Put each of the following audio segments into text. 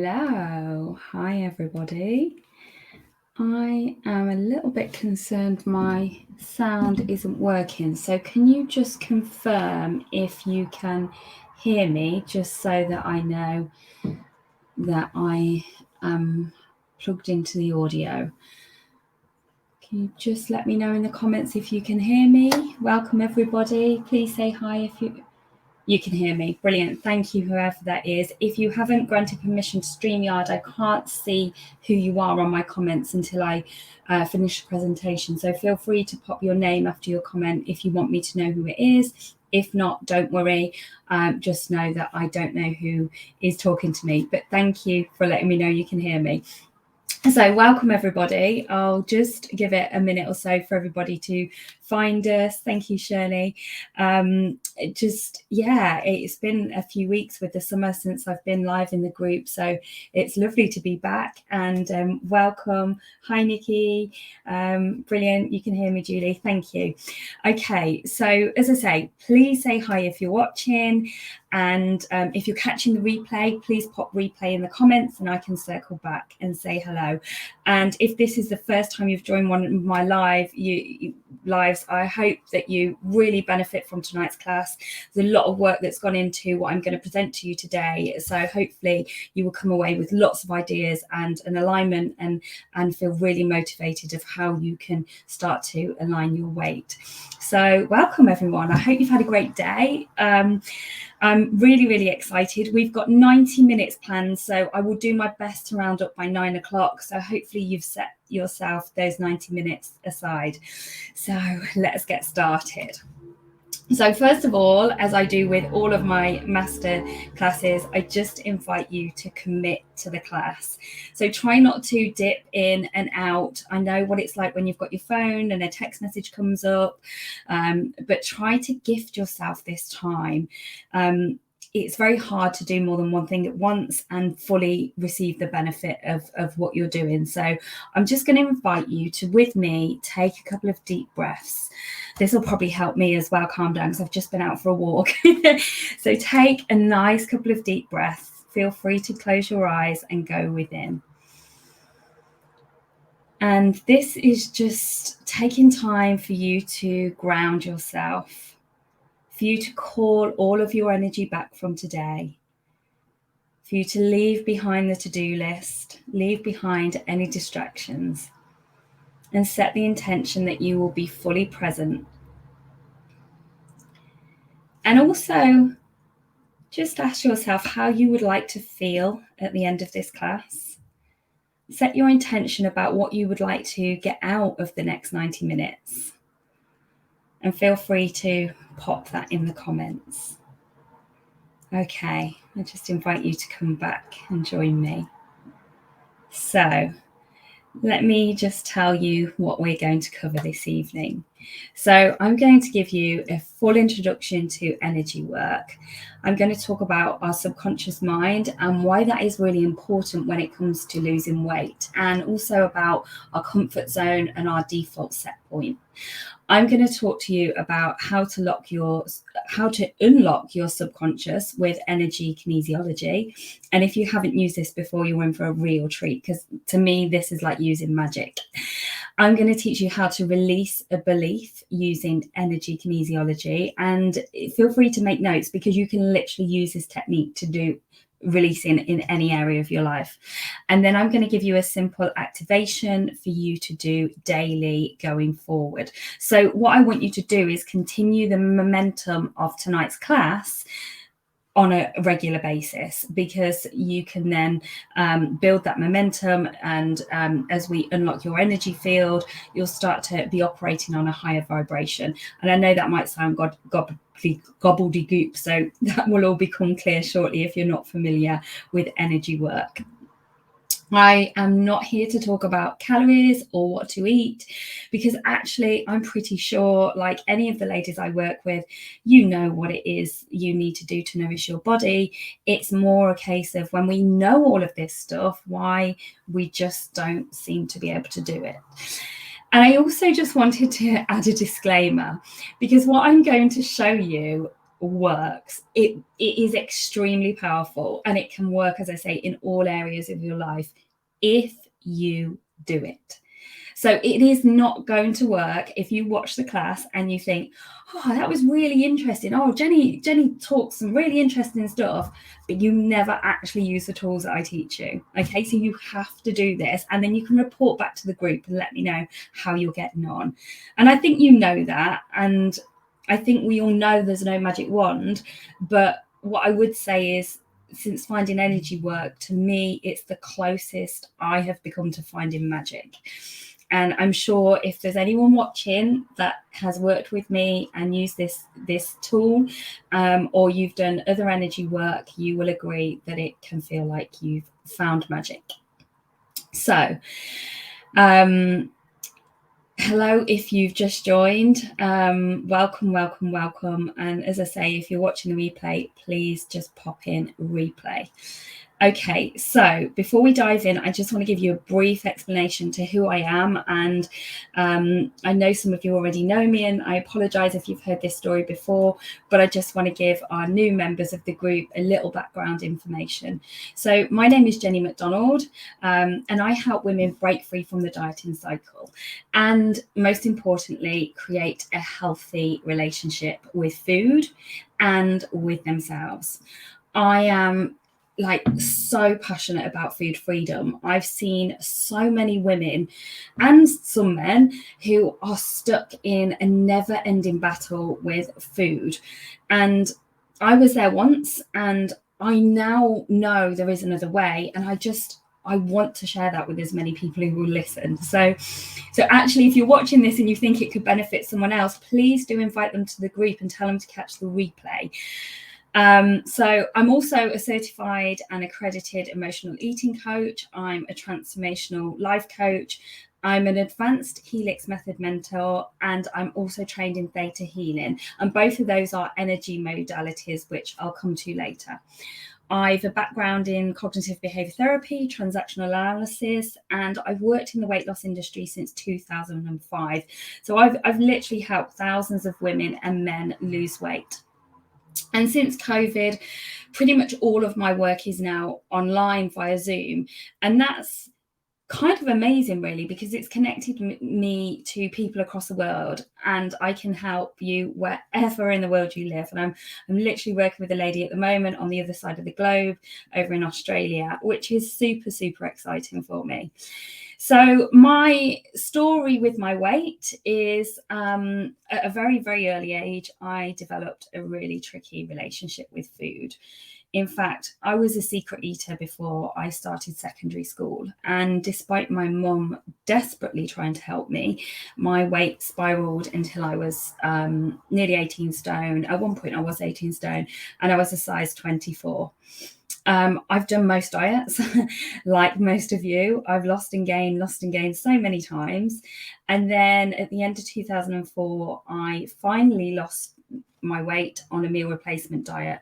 Hello. Hi, everybody. I am a little bit concerned my sound isn't working. So can you just confirm if you can hear me, just so that I know that I am plugged into the audio? Can you just let me know in the comments if you can hear me? Welcome, everybody. Please say hi if you can hear me. Brilliant. Thank you, whoever that is. If you haven't granted permission to StreamYard, I can't see who you are on my comments until I finish the presentation. So feel free to pop your name after your comment if you want me to know who it is. If not, don't worry. Just know that I don't know who is talking to me. But thank you for letting me know you can hear me. So welcome, everybody. I'll just give it a minute or so for everybody to find us. Thank you, Shirley. It's been a few weeks with the summer since I've been live in the group, so it's lovely to be back. And welcome. Hi, Nikki. Brilliant. You can hear me, Julie. Thank you. Okay, so as I say, please say hi if you're watching. And if you're catching the replay, please pop replay in the comments and I can circle back and say hello. And if this is the first time you've joined one of my lives, I hope that you really benefit from tonight's class. There's a lot of work that's gone into what I'm going to present to you today. So hopefully you will come away with lots of ideas and an alignment and feel really motivated of how you can start to align your weight. So welcome, everyone. I hope you've had a great day. I'm really, really excited. We've got 90 minutes planned, so I will do my best to round up by 9 o'clock. So hopefully you've set yourself those 90 minutes aside. So let's get started. So first of all, as I do with all of my master classes, I just invite you to commit to the class. So try not to dip in and out. I know what it's like when you've got your phone and a text message comes up, but try to gift yourself this time. It's very hard to do more than one thing at once and fully receive the benefit of what you're doing. So I'm just going to invite you to, with me, take a couple of deep breaths. This will probably help me as well calm down because I've just been out for a walk. So take a nice couple of deep breaths. Feel free to close your eyes and go within. And this is just taking time for you to ground yourself, for you to call all of your energy back from today, for you to leave behind the to-do list, leave behind any distractions, and set the intention that you will be fully present. And also, just ask yourself how you would like to feel at the end of this class. Set your intention about what you would like to get out of the next 90 minutes. And feel free to pop that in the comments. Okay, I just invite you to come back and join me. So, let me just tell you what we're going to cover this evening. So I'm going to give you a full introduction to energy work. I'm going to talk about our subconscious mind and why that is really important when it comes to losing weight, and also about our comfort zone and our default set point. I'm going to talk to you about how to unlock your subconscious with energy kinesiology. And if you haven't used this before, you're in for a real treat, because to me, this is like using magic. I'm going to teach you how to release a belief using energy kinesiology. And feel free to make notes, because you can literally use this technique to do releasing in any area of your life. And then I'm going to give you a simple activation for you to do daily going forward. So what I want you to do is continue the momentum of tonight's class on a regular basis, because you can then build that momentum, and as we unlock your energy field, you'll start to be operating on a higher vibration. And I know that might sound gobbledygook, so that will all become clear shortly if you're not familiar with energy work. I am not here to talk about calories or what to eat, because actually I'm pretty sure, like any of the ladies I work with, you know what it is you need to do to nourish your body. It's more a case of, when we know all of this stuff, why we just don't seem to be able to do it. And I also just wanted to add a disclaimer, because what I'm going to show you works. It is extremely powerful, and it can work, as I say, in all areas of your life if you do it. So it is not going to work if you watch the class and you think, oh, that was really interesting. Oh, Jenny talks some really interesting stuff, but you never actually use the tools that I teach you. Okay, so you have to do this, and then you can report back to the group and let me know how you're getting on. And I think you know that, and I think we all know there's no magic wand, but what I would say is, since finding energy work, to me, it's the closest I have become to finding magic. And I'm sure if there's anyone watching that has worked with me and used this tool, or you've done other energy work, you will agree that it can feel like you've found magic. So, hello, if you've just joined, welcome. And as I say, if you're watching the replay, please just pop in replay. Okay, so before we dive in, I just want to give you a brief explanation to who I am. And I know some of you already know me, and I apologize if you've heard this story before, but I just want to give our new members of the group a little background information. So my name is Jenny McDonald, and I help women break free from the dieting cycle, and most importantly, create a healthy relationship with food and with themselves. I am so passionate about food freedom. I've seen so many women and some men who are stuck in a never-ending battle with food. And I was there once, and I now know there is another way, and I want to share that with as many people who will listen. So actually, if you're watching this and you think it could benefit someone else, please do invite them to the group and tell them to catch the replay. So I'm also a certified and accredited emotional eating coach. I'm a transformational life coach. I'm an advanced Helix method mentor, and I'm also trained in theta healing. And both of those are energy modalities, which I'll come to later. I've a background in cognitive behavior therapy, transactional analysis, and I've worked in the weight loss industry since 2005. So I've literally helped thousands of women and men lose weight. And since COVID, pretty much all of my work is now online via Zoom. And that's kind of amazing, really, because it's connected me to people across the world, and I can help you wherever in the world you live. And I'm literally working with a lady at the moment on the other side of the globe over in Australia, which is super, super exciting for me. So my story with my weight is at a very, very early age, I developed a really tricky relationship with food. In fact, I was a secret eater before I started secondary school. And despite my mum desperately trying to help me, my weight spiraled until I was nearly 18 stone. At one point, I was 18 stone, and I was a size 24. I've done most diets, like most of you. I've lost and gained so many times. And then at the end of 2004, I finally lost my weight on a meal replacement diet.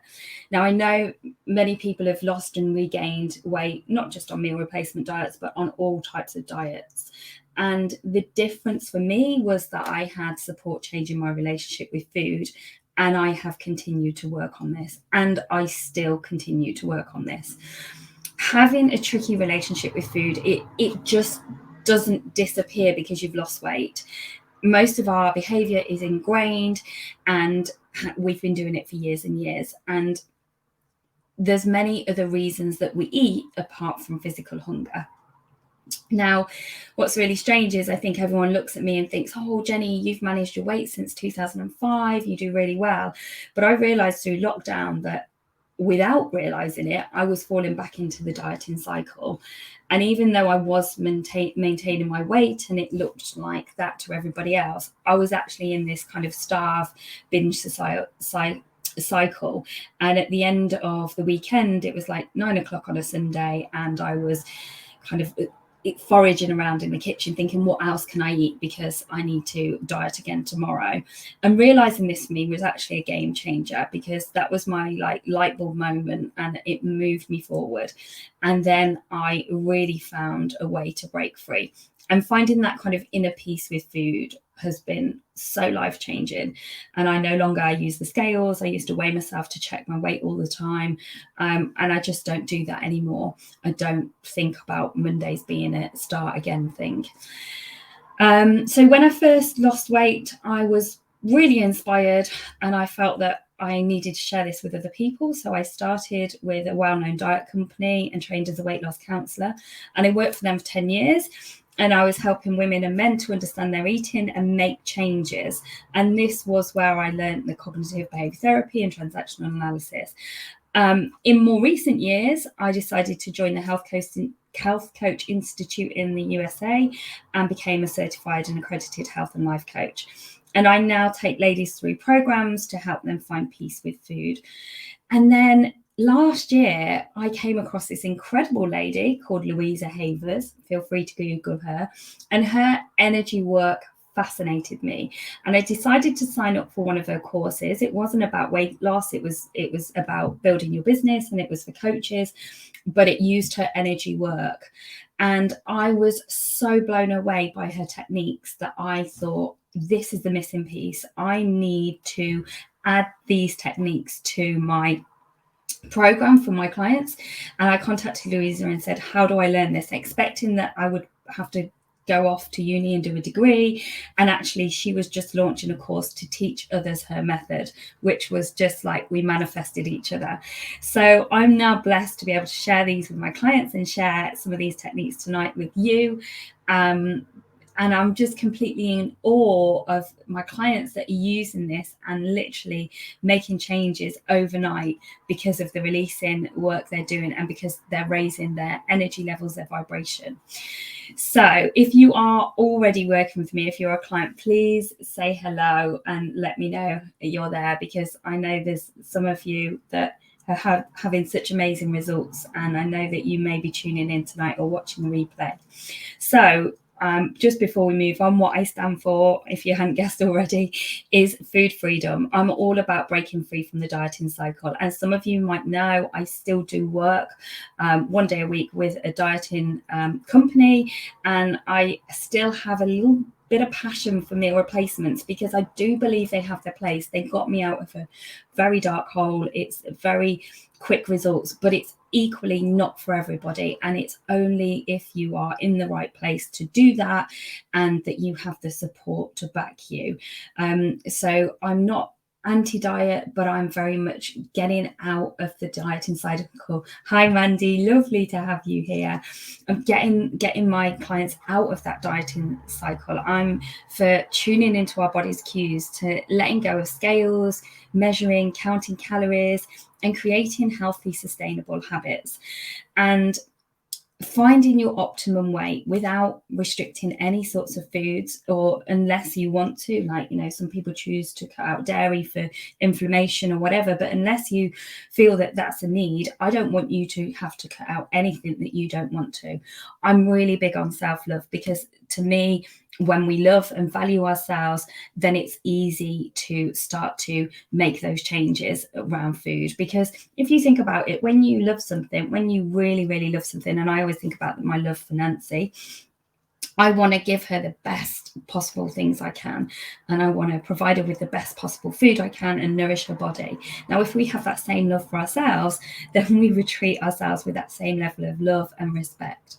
Now, I know many people have lost and regained weight, not just on meal replacement diets, but on all types of diets. And the difference for me was that I had support changing my relationship with food. And I have continued to work on this, and I still continue to work on this. Having a tricky relationship with food, it just doesn't disappear because you've lost weight. Most of our behavior is ingrained, and we've been doing it for years and years. And there's many other reasons that we eat apart from physical hunger. Now, what's really strange is I think everyone looks at me and thinks, oh, Jenny, you've managed your weight since 2005. You do really well. But I realized through lockdown that without realizing it, I was falling back into the dieting cycle. And even though I was maintaining my weight and it looked like that to everybody else, I was actually in this kind of starve binge cycle. And at the end of the weekend, it was like 9 o'clock on a Sunday, and I was kind of foraging around in the kitchen thinking, what else can I eat, because I need to diet again tomorrow. And realizing this for me was actually a game changer, because that was my light bulb moment, and it moved me forward. And then I really found a way to break free. And finding that kind of inner peace with food has been so life-changing. And I no longer use the scales. I used to weigh myself to check my weight all the time. And I just don't do that anymore. I don't think about Mondays being a start again thing. So when I first lost weight, I was really inspired, and I felt that I needed to share this with other people. So I started with a well-known diet company and trained as a weight loss counsellor, and I worked for them for 10 years. And I was helping women and men to understand their eating and make changes. And this was where I learned the cognitive behavior therapy and transactional analysis. In more recent years, I decided to join the Health Coach Institute in the USA and became a certified and accredited health and life coach. And I now take ladies through programs to help them find peace with food. And then last year, I came across this incredible lady called Louisa Havers. Feel free to Google her. And her energy work fascinated me, and I decided to sign up for one of her courses. It wasn't about weight loss, it was about building your business, and it was for coaches, but it used her energy work. And I was so blown away by her techniques that I thought, this is the missing piece. I need to add these techniques to my program for my clients. And I contacted Louisa and said, how do I learn this? Expecting that I would have to go off to uni and do a degree. And actually, she was just launching a course to teach others her method, which was just like we manifested each other. So I'm now blessed to be able to share these with my clients and share some of these techniques tonight with you. And I'm just completely in awe of my clients that are using this and literally making changes overnight because of the releasing work they're doing and because they're raising their energy levels, their vibration. So if you are already working with me, if you're a client, please say hello and let me know you're there, because I know there's some of you that are having such amazing results, and I know that you may be tuning in tonight or watching the replay. So just before we move on, what I stand for, if you hadn't guessed already, is food freedom. I'm all about breaking free from the dieting cycle. As some of you might know, I still do work 1 day a week with a dieting company, and I still have a little bit of passion for meal replacements because I do believe they have their place. They got me out of a very dark hole. It's very quick results, but it's equally not for everybody, and it's only if you are in the right place to do that and that you have the support to back you. So I'm not anti-diet, but I'm very much getting out of the dieting cycle. Hi Mandy, lovely to have you here. I'm getting my clients out of that dieting cycle. I'm for tuning into our body's cues, to letting go of scales, measuring, counting calories, and creating healthy, sustainable habits, and finding your optimum weight without restricting any sorts of foods, or unless you want to, like, you know, some people choose to cut out dairy for inflammation or whatever, but unless you feel that that's a need, I don't want you to have to cut out anything that you don't want to. I'm really big on self-love, because to me, when we love and value ourselves, then it's easy to start to make those changes around food. Because if you think about it, when you love something, when you really, really love something, and I always think about my love for Nancy, I want to give her the best possible things I can, and I want to provide her with the best possible food I can and nourish her body. Now, if we have that same love for ourselves, then we would treat ourselves with that same level of love and respect.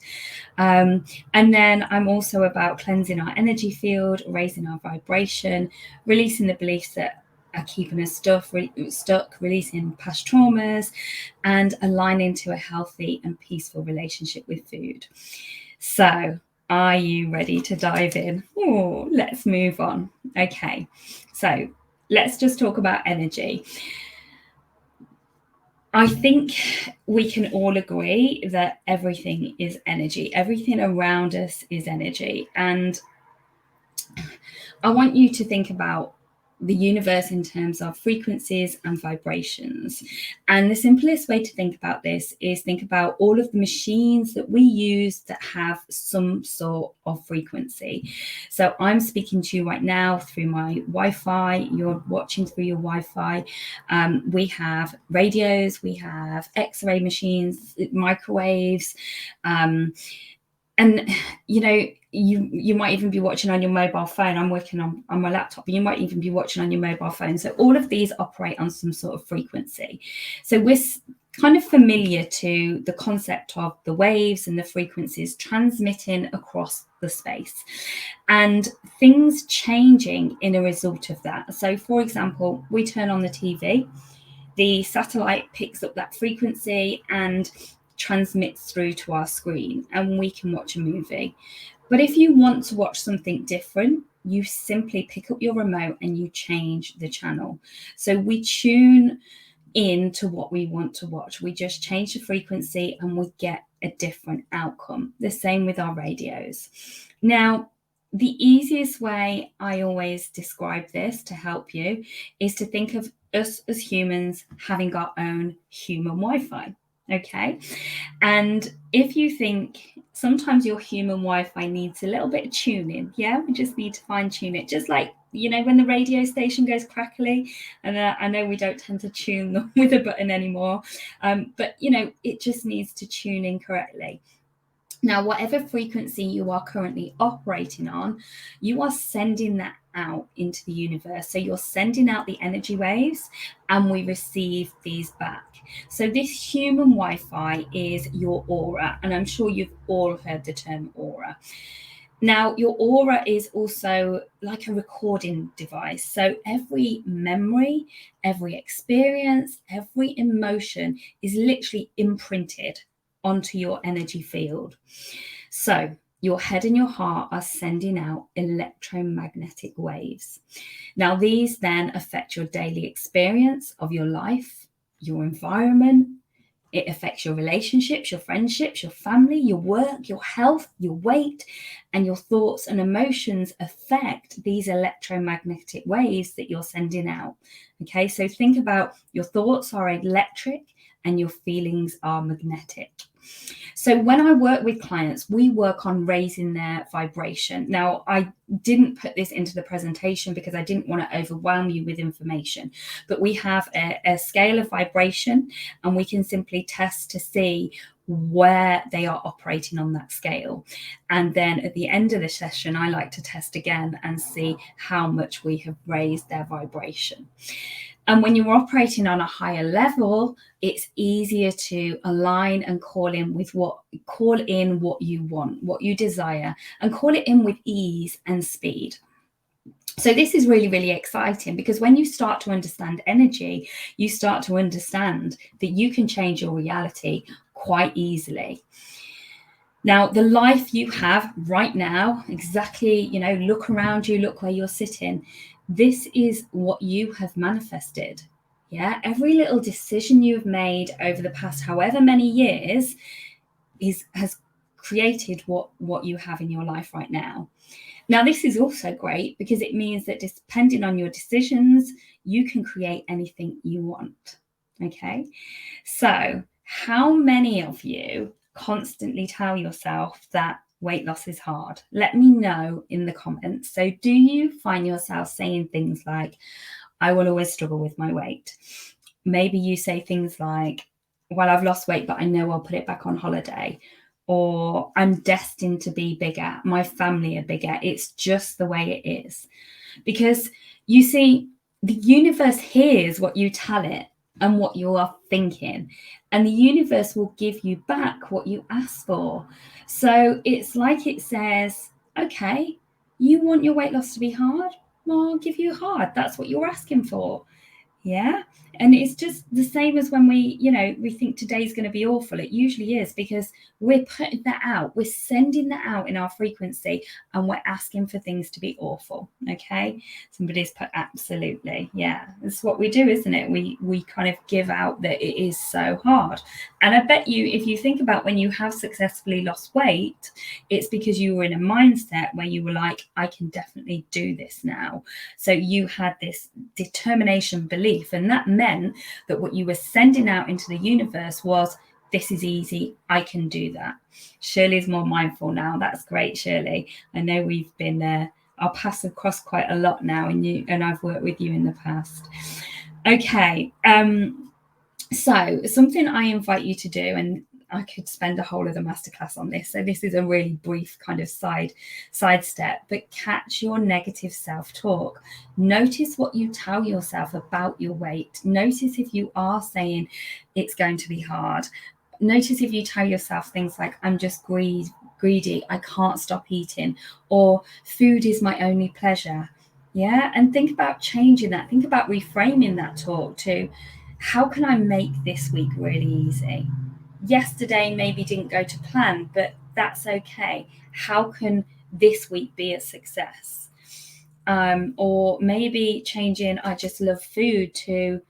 And then I'm also about cleansing our energy field, raising our vibration, releasing the beliefs that are keeping us stuck, releasing past traumas, and aligning to a healthy and peaceful relationship with food. So, are you ready to dive in? Oh, let's move on. Okay, so let's just talk about energy. I think we can all agree that everything is energy. Everything around us is energy. And I want you to think about the universe in terms of frequencies and vibrations. And the simplest way to think about this is think about all of the machines that we use that have some sort of frequency. So I'm speaking to you right now through my Wi-Fi. You're watching through your Wi-Fi. We have radios, we have X-ray machines, microwaves, and, you know, you might even be watching on your mobile phone. I'm working on my laptop, and you might even be watching on your mobile phone. So all of these operate on some sort of frequency. So we're kind of familiar to the concept of the waves and the frequencies transmitting across the space and things changing in a result of that. So for example, we turn on the TV, the satellite picks up that frequency and transmits through to our screen, and we can watch a movie. But if you want to watch something different, you simply pick up your remote and you change the channel. So we tune in to what we want to watch. We just change the frequency and we get a different outcome. The same with our radios. Now, the easiest way I always describe this to help you is to think of us as humans having our own human Wi-Fi. Okay. And if you think sometimes your human Wi-Fi needs a little bit of tuning, yeah, we just need to fine tune it. Just like, you know, when the radio station goes crackly, and I know we don't tend to tune them with a button anymore, but, you know, it just needs to tune in correctly. Now, whatever frequency you are currently operating on, you are sending that out into the universe. So you're sending out the energy waves and we receive these back. So this human Wi-Fi is your aura. And I'm sure you've all heard the term aura. Now, your aura is also like a recording device. So every memory, every experience, every emotion is literally imprinted onto your energy field. So your head and your heart are sending out electromagnetic waves. Now, these then affect your daily experience of your life, your environment. It affects your relationships, your friendships, your family, your work, your health, your weight, and your thoughts and emotions affect these electromagnetic waves that you're sending out. Okay, so think about your thoughts are electric and your feelings are magnetic. So when I work with clients, we work on raising their vibration. Now, I didn't put this into the presentation because I didn't want to overwhelm you with information, but we have a scale of vibration and we can simply test to see where they are operating on that scale. And then at the end of the session, I like to test again and see how much we have raised their vibration. And when you're operating on a higher level, it's easier to align and call in what you want, what you desire, and call it in with ease and speed. So this is really, really exciting because when you start to understand energy, you start to understand that you can change your reality quite easily. Now, the life you have right now, exactly, you know, look around you, look where you're sitting. This is what you have manifested. Yeah, every little decision you've made over the past however many years has created what you have in your life right now. Now, this is also great because it means that depending on your decisions, you can create anything you want. Okay, so how many of you constantly tell yourself that weight loss is hard? Let me know in the comments. So do you find yourself saying things like, I will always struggle with my weight? Maybe you say things like, well, I've lost weight, but I know I'll put it back on holiday. Or I'm destined to be bigger. My family are bigger. It's just the way it is. Because you see, the universe hears what you tell it and what you are thinking, and the universe will give you back what you ask for. So it's like it says, okay, you want your weight loss to be hard? Well, I'll give you hard. That's what you're asking for. Yeah. And it's just the same as when we think today's going to be awful. It usually is because we're putting that out. We're sending that out in our frequency and we're asking for things to be awful. Okay. Somebody's put absolutely. Yeah. That's what we do, isn't it? We kind of give out that it is so hard. And I bet you, if you think about when you have successfully lost weight, it's because you were in a mindset where you were like, I can definitely do this now. So you had this determination belief, and that meant that what you were sending out into the universe was, this is easy, I can do that. Shirley's more mindful now. That's great, Shirley. I know we've been our paths have crossed quite a lot now, and I've worked with you in the past. Okay, so something I invite you to do, and I could spend a whole other masterclass on this. So this is a really brief kind of sidestep, but catch your negative self-talk. Notice what you tell yourself about your weight. Notice if you are saying it's going to be hard. Notice if you tell yourself things like, I'm just greedy, I can't stop eating, or food is my only pleasure. Yeah. And think about changing that. Think about reframing that talk to, how can I make this week really easy? Yesterday maybe didn't go to plan, but that's okay. How can this week be a success? Or maybe changing, I just love food, to,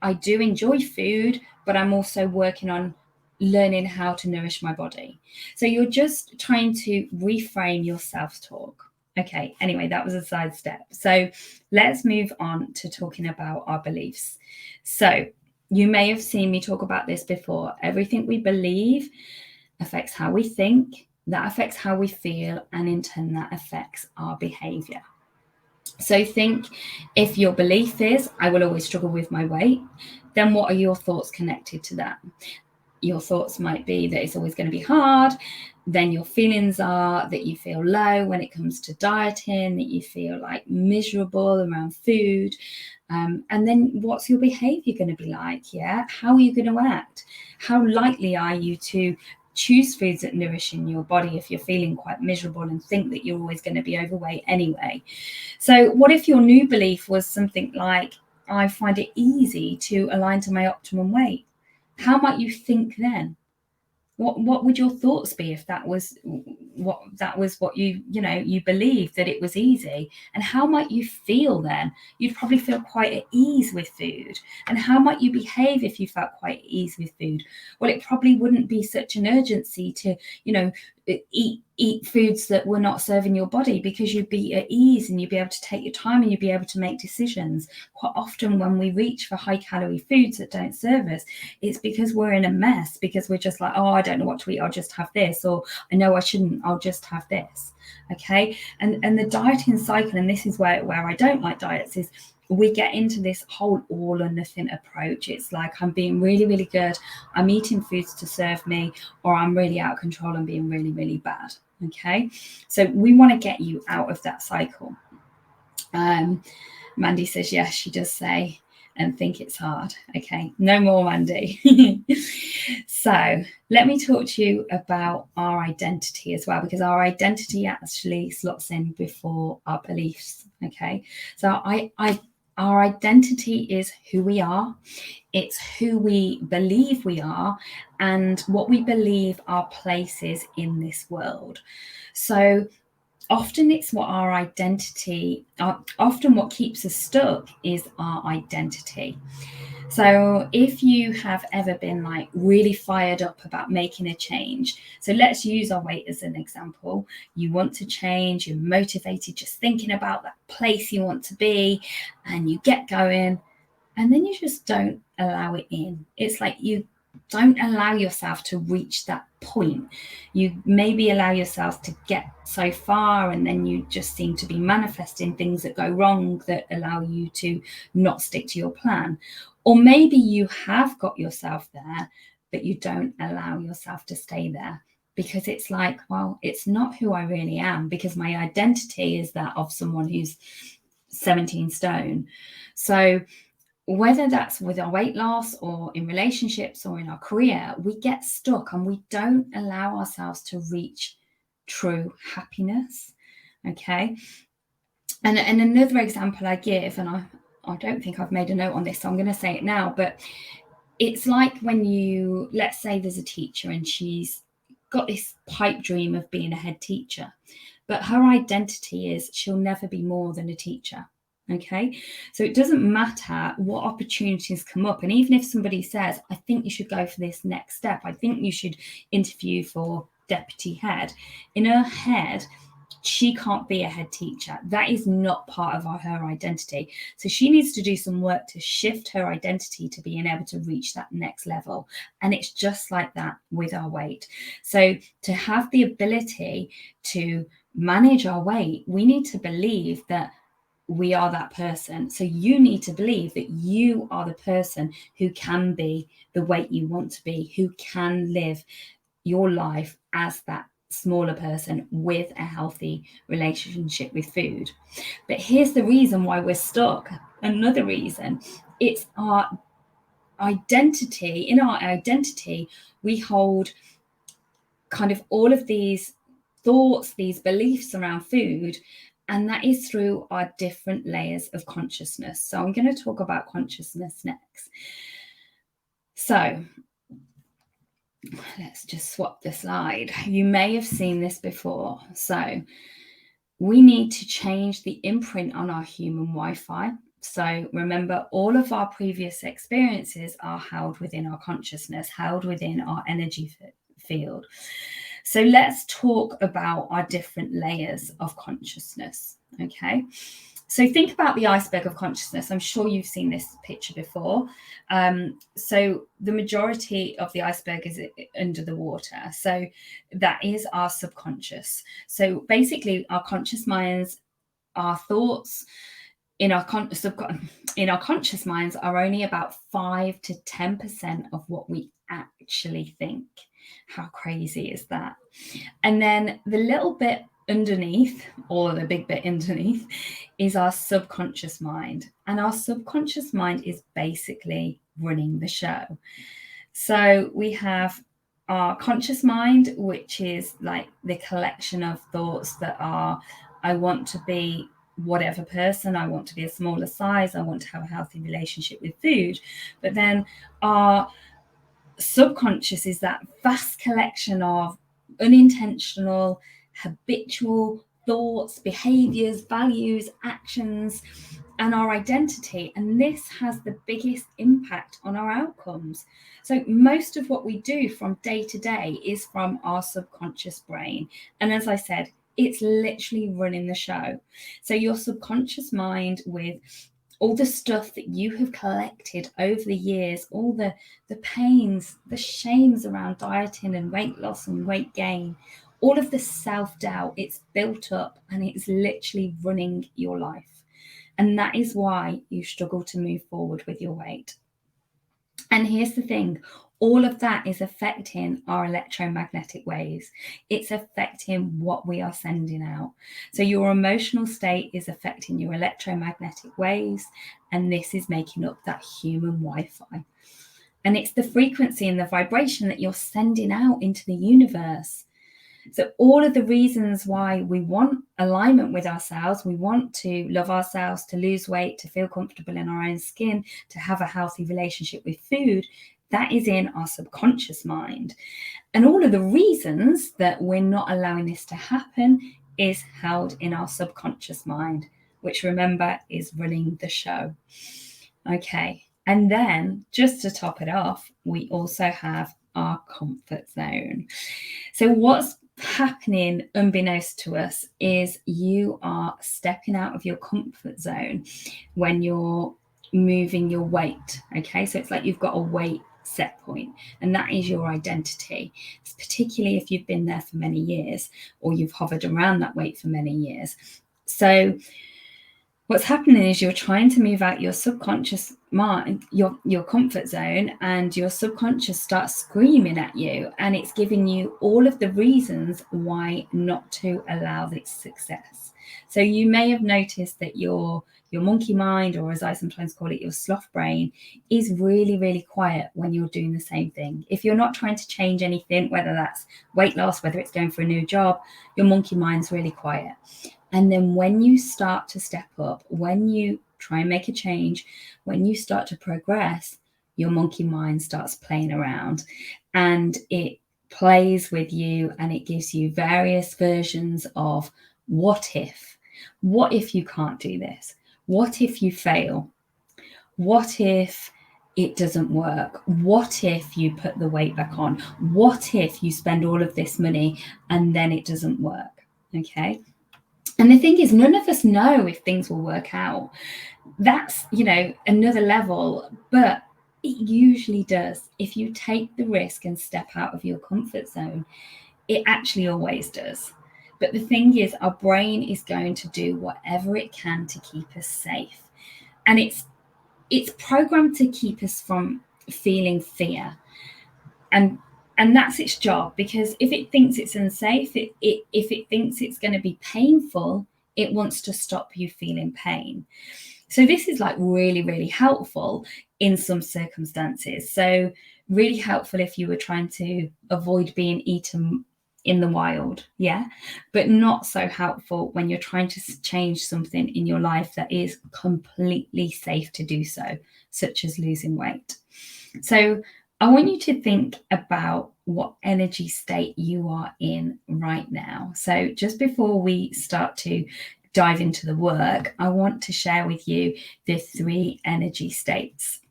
I do enjoy food, but I'm also working on learning how to nourish my body. So you're just trying to reframe your self-talk. Okay, anyway, that was a sidestep. So let's move on to talking about our beliefs. So you may have seen me talk about this before. Everything we believe affects how we think, that affects how we feel, and in turn that affects our behavior. So think, if your belief is, I will always struggle with my weight, then what are your thoughts connected to that? Your thoughts might be that it's always going to be hard. Then your feelings are that you feel low when it comes to dieting, that you feel like miserable around food. And then what's your behavior going to be like? Yeah. How are you going to act? How likely are you to choose foods that nourish in your body if you're feeling quite miserable and think that you're always going to be overweight anyway? So what if your new belief was something like, I find it easy to align to my optimum weight? How might you think then? What would your thoughts be if that was what you believed, that it was easy? And how might you feel then? You'd probably feel quite at ease with food. And how might you behave if you felt quite at ease with food? Well, it probably wouldn't be such an urgency to, eat foods that were not serving your body, because you'd be at ease and you'd be able to take your time and you'd be able to make decisions. Quite often when we reach for high calorie foods that don't serve us, it's because we're in a mess, because we're just like, oh, I don't know what to eat, I'll just have this, or I know I shouldn't, I'll just have this. Okay. And the dieting cycle, and this is where I don't like diets, is we get into this whole all or nothing approach. It's like, I'm being really, really good, I'm eating foods to serve me, or I'm really out of control and being really, really bad. Okay. So we want to get you out of that cycle. Mandy says, yes, she does say and think it's hard. Okay, no more, Mandy. So let me talk to you about our identity as well, because our identity actually slots in before our beliefs. Okay, so our identity is who we are. It's who we believe we are and what we believe our place is in this world. So often it's what our identity, often what keeps us stuck is our identity. So if you have ever been like really fired up about making a change, so let's use our weight as an example. You want to change, you're motivated just thinking about that place you want to be, and you get going, and then you just don't allow it in. It's like you don't allow yourself to reach that point. You maybe allow yourself to get so far, and then you just seem to be manifesting things that go wrong that allow you to not stick to your plan. Or maybe you have got yourself there, but you don't allow yourself to stay there, because it's like, well, it's not who I really am, because my identity is that of someone who's 17 stone. So whether that's with our weight loss or in relationships or in our career, we get stuck and we don't allow ourselves to reach true happiness. Okay. And another example I give, and I don't think I've made a note on this, so I'm going to say it now, but it's like when you, let's say there's a teacher and she's got this pipe dream of being a head teacher, but her identity is she'll never be more than a teacher. Okay, so it doesn't matter what opportunities come up. And even if somebody says, I think you should go for this next step, I think you should interview for deputy head, in her head, she can't be a head teacher. That is not part of her identity. So she needs to do some work to shift her identity to being able to reach that next level. And it's just like that with our weight. So to have the ability to manage our weight, we need to believe that we are that person. So you need to believe that you are the person who can be the weight you want to be, who can live your life as that smaller person with a healthy relationship with food. But here's the reason why we're stuck. Another reason, it's our identity. In our identity, we hold kind of all of these thoughts, these beliefs around food, and that is through our different layers of consciousness. So I'm going to talk about consciousness next. So let's just swap the slide. You may have seen this before. So we need to change the imprint on our human Wi-Fi. So remember, all of our previous experiences are held within our consciousness, held within our energy field. So let's talk about our different layers of consciousness, okay? So think about the iceberg of consciousness. I'm sure you've seen this picture before. So the majority of the iceberg is under the water. So that is our subconscious. So basically our conscious minds, our thoughts in our conscious minds are only about 5 to 10% of what we actually think. How crazy is that? And then the little bit underneath, or the big bit underneath, is our subconscious mind. And our subconscious mind is basically running the show. So we have our conscious mind, which is like the collection of thoughts that are, I want to be whatever person, I want to be a smaller size, I want to have a healthy relationship with food. But then our subconscious is that vast collection of unintentional, habitual thoughts, behaviors, values, actions, and our identity. And this has the biggest impact on our outcomes. So most of what we do from day to day is from our subconscious brain. And as I said, it's literally running the show. So your subconscious mind, with all the stuff that you have collected over the years, all the pains, the shames around dieting and weight loss and weight gain, all of the self-doubt, it's built up and it's literally running your life. And that is why you struggle to move forward with your weight. And here's the thing, all of that is affecting our electromagnetic waves. It's affecting what we are sending out. So your emotional state is affecting your electromagnetic waves, and this is making up that human Wi-Fi. And it's the frequency and the vibration that you're sending out into the universe. So all of the reasons why we want alignment with ourselves, we want to love ourselves, to lose weight, to feel comfortable in our own skin, to have a healthy relationship with food, that is in our subconscious mind. And all of the reasons that we're not allowing this to happen is held in our subconscious mind, which, remember, is running the show. Okay. And then just to top it off, we also have our comfort zone. So what's happening unbeknownst to us is you are stepping out of your comfort zone when you're moving your weight. Okay, so it's like you've got a weight set point, and that is your identity. It's particularly if you've been there for many years or you've hovered around that weight for many years. So what's happening is you're trying to move out your subconscious mind, your comfort zone, and your subconscious starts screaming at you, and it's giving you all of the reasons why not to allow this success. So you may have noticed that your monkey mind, or as I sometimes call it, your sloth brain, is really, really quiet when you're doing the same thing. If you're not trying to change anything, whether that's weight loss, whether it's going for a new job, your monkey mind's really quiet. And then when you start to step up, when you try and make a change, when you start to progress, your monkey mind starts playing around, and it plays with you, and it gives you various versions of what if. What if you can't do this? What if you fail? What if it doesn't work? What if you put the weight back on? What if you spend all of this money and then it doesn't work? Okay. And the thing is, none of us know if things will work out. That's, another level, but it usually does. If you take the risk and step out of your comfort zone, it actually always does. But the thing is, our brain is going to do whatever it can to keep us safe. And it's programmed to keep us from feeling fear. And that's its job, because if it thinks it's unsafe, if it thinks it's going to be painful, it wants to stop you feeling pain. So this is like really, really helpful in some circumstances. So really helpful if you were trying to avoid being eaten in the wild, yeah, but not so helpful when you're trying to change something in your life that is completely safe to do so, such as losing weight. So I want you to think about what energy state you are in right now. So just before we start to dive into the work, I want to share with you the 3 energy states.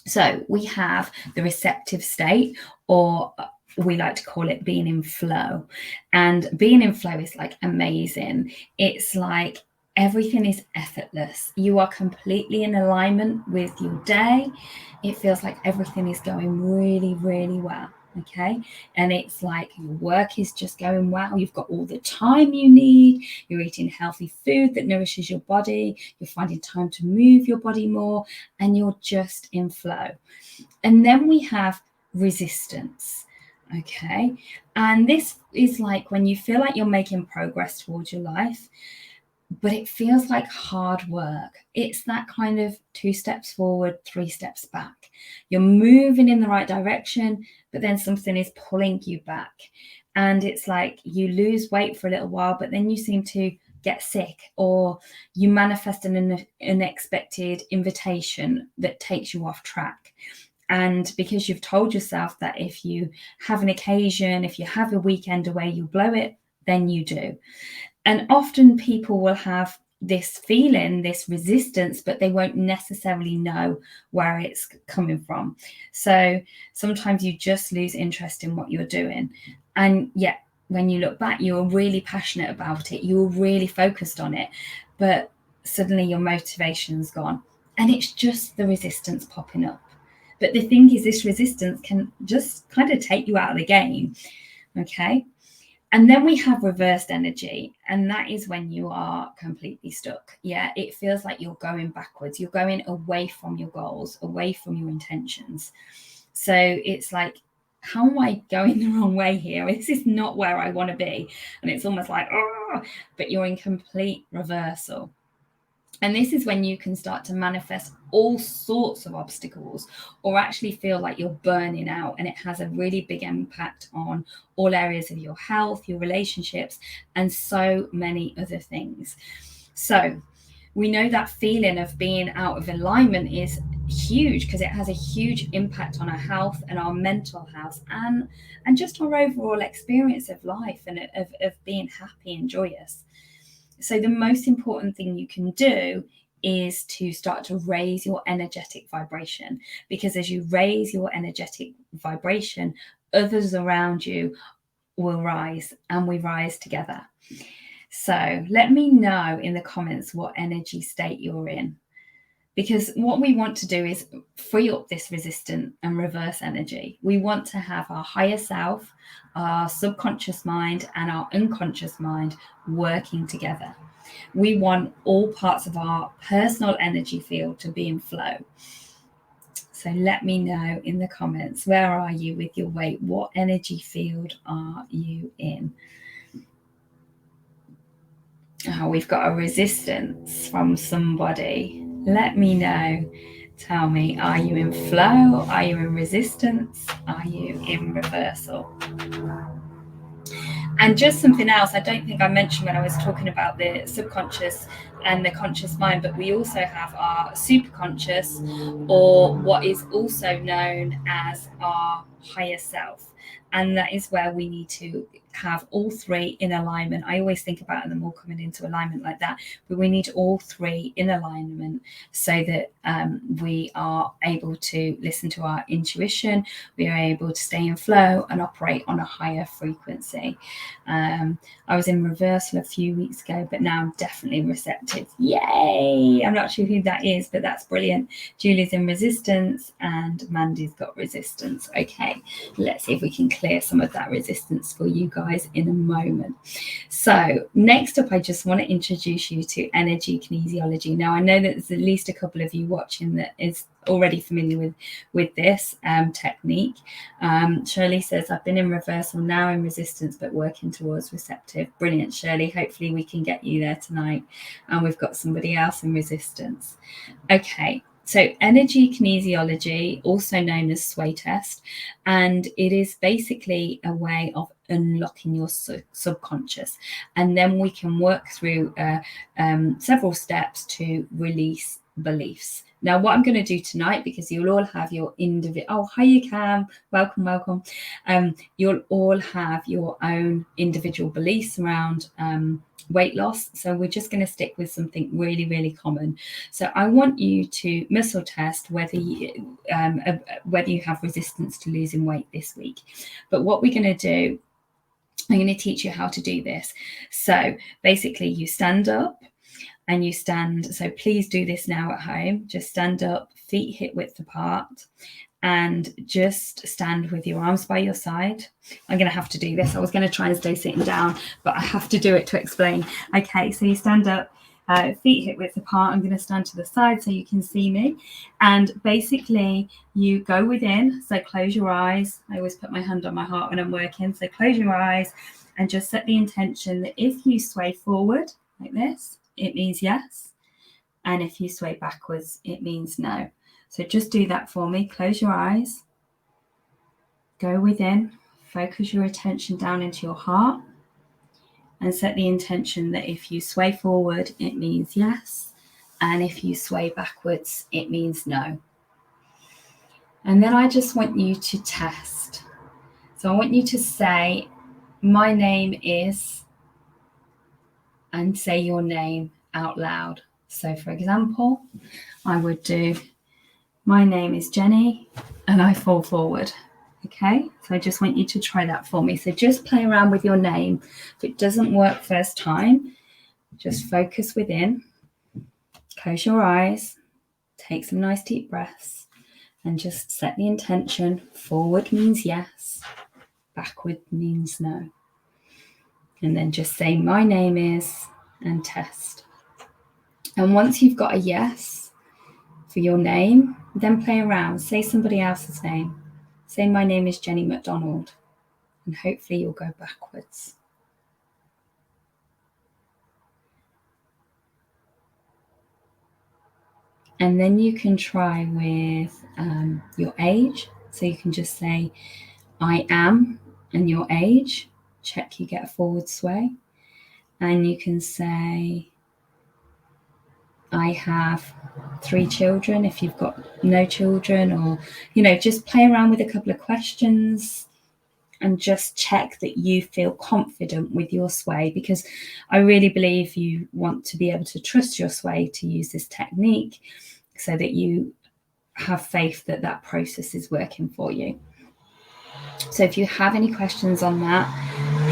So we have the receptive state, or we like to call it being in flow. And being in flow is like amazing. It's like everything is effortless. You are completely in alignment with your day. It feels like everything is going really, really well. Okay. And it's like your work is just going well. You've got all the time you need. You're eating healthy food that nourishes your body. You're finding time to move your body more, and you're just in flow. And then we have resistance. Okay. And this is like when you feel like you're making progress towards your life, but it feels like hard work. It's that kind of 2 steps forward, 3 steps back. You're moving in the right direction, but then something is pulling you back. And it's like you lose weight for a little while, but then you seem to get sick, or you manifest an unexpected invitation that takes you off track. And because you've told yourself that if you have an occasion, if you have a weekend away, you'll blow it, then you do. And often people will have this feeling, this resistance, but they won't necessarily know where it's coming from. So sometimes you just lose interest in what you're doing. And yet, when you look back, you're really passionate about it. You're really focused on it. But suddenly your motivation's gone. And it's just the resistance popping up. But the thing is, this resistance can just kind of take you out of the game. Okay. And then we have reversed energy, and that is when you are completely stuck. Yeah, it feels like you're going backwards. You're going away from your goals, away from your intentions. So it's like, how am I going the wrong way here? This is not where I want to be. And it's almost like, oh, but you're in complete reversal. And this is when you can start to manifest all sorts of obstacles, or actually feel like you're burning out, and it has a really big impact on all areas of your health, your relationships, and so many other things. So we know that feeling of being out of alignment is huge, because it has a huge impact on our health and our mental health, and just our overall experience of life, and of being happy and joyous. So the most important thing you can do is to start to raise your energetic vibration, because as you raise your energetic vibration, others around you will rise, and we rise together. So let me know in the comments what energy state you're in, because what we want to do is free up this resistant and reverse energy. We want to have our higher self, our subconscious mind, and our unconscious mind working together. We want all parts of our personal energy field to be in flow. So let me know in the comments, where are you with your weight? What energy field are you in? Oh, we've got a resistance from somebody. Let me know. Tell me, are you in flow? Are you in resistance? Are you in reversal? And just something else, I don't think I mentioned when I was talking about the subconscious and the conscious mind, but we also have our superconscious, or what is also known as our higher self. And that is where we need to have all 3 in alignment. I always think about them all coming into alignment like that, but we need all 3 in alignment, so that we are able to listen to our intuition, we are able to stay in flow and operate on a higher frequency. I was in reversal a few weeks ago, but now I'm definitely receptive. Yay! I'm not sure who that is, but that's brilliant. Julie's in resistance, and Mandy's got resistance. Okay, let's see if we can clear some of that resistance for you guys. guys in a moment. So next up, I just want to introduce you to energy kinesiology. Now, I know that there's at least a couple of you watching that is already familiar with this technique. Shirley says, I've been in reversal, now in resistance, but working towards receptive. Brilliant, Shirley. Hopefully we can get you there tonight. And we've got somebody else in resistance. Okay. So energy kinesiology, also known as sway test, and it is basically a way of unlocking your subconscious, and then we can work through several steps to release beliefs. Now, what I'm going to do tonight, because you'll all have your individual, oh, hi, you Cam, welcome. You'll all have your own individual beliefs around weight loss. So we're just going to stick with something really, really common. So I want you to muscle test whether you have resistance to losing weight this week. But what we're going to do, I'm going to teach you how to do this. So basically you stand up and you stand. So please do this now at home. Just stand up, feet hip width apart, and just stand with your arms by your side. I'm going to have to do this. I was going to try and stay sitting down, but I have to do it to explain. Okay, so you stand up, feet hip width apart. I'm going to stand to the side so you can see me. And basically you go within. So close your eyes. I always put my hand on my heart when I'm working. So close your eyes and just set the intention that if you sway forward like this, it means yes. And if you sway backwards, it means no. So just do that for me. Close your eyes. Go within. Focus your attention down into your heart. And set the intention that if you sway forward, it means yes. And if you sway backwards, it means no. And then I just want you to test. So I want you to say, my name is, and say your name out loud. So for example, I would do, my name is Jenny, and I fall forward. Okay, so I just want you to try that for me. So just play around with your name. If it doesn't work first time, just focus within, close your eyes, take some nice deep breaths, and just set the intention. Forward means yes, backward means no. And then just say, my name is, and test. And once you've got a yes for your name, then play around. Say somebody else's name. Say, my name is Jenny McDonald. And hopefully you'll go backwards. And then you can try with your age. So you can just say, I am, and your age. Check you get a forward sway. And you can say, I have 3 children, if you've got no children, or, just play around with a couple of questions and just check that you feel confident with your sway, because I really believe you want to be able to trust your sway to use this technique so that you have faith that that process is working for you. So if you have any questions on that,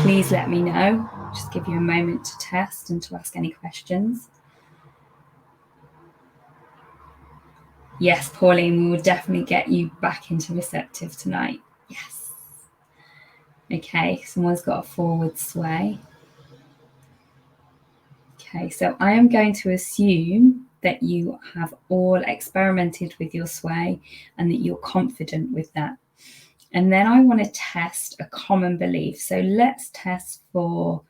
please let me know. Just give you a moment to test and to ask any questions. Yes, Pauline, we will definitely get you back into receptive tonight. Yes. Okay, someone's got a forward sway. Okay, so I am going to assume that you have all experimented with your sway and that you're confident with that. And then I want to test a common belief. So let's test for,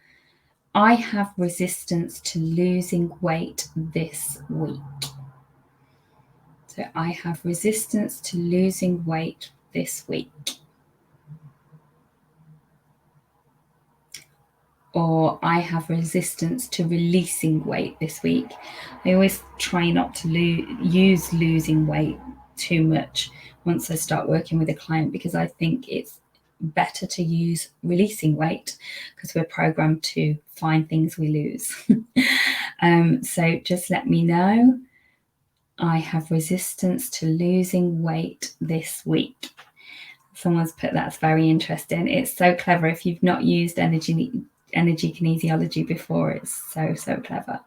I have resistance to losing weight this week. So I have resistance to losing weight this week. Or I have resistance to releasing weight this week. I always try not to use losing weight too much once I start working with a client, because I think it's better to use releasing weight, because we're programmed to find things we lose. So just let me know. I have resistance to losing weight this week. Someone's put, that's very interesting. It's so clever. If you've not used energy kinesiology before, it's so clever.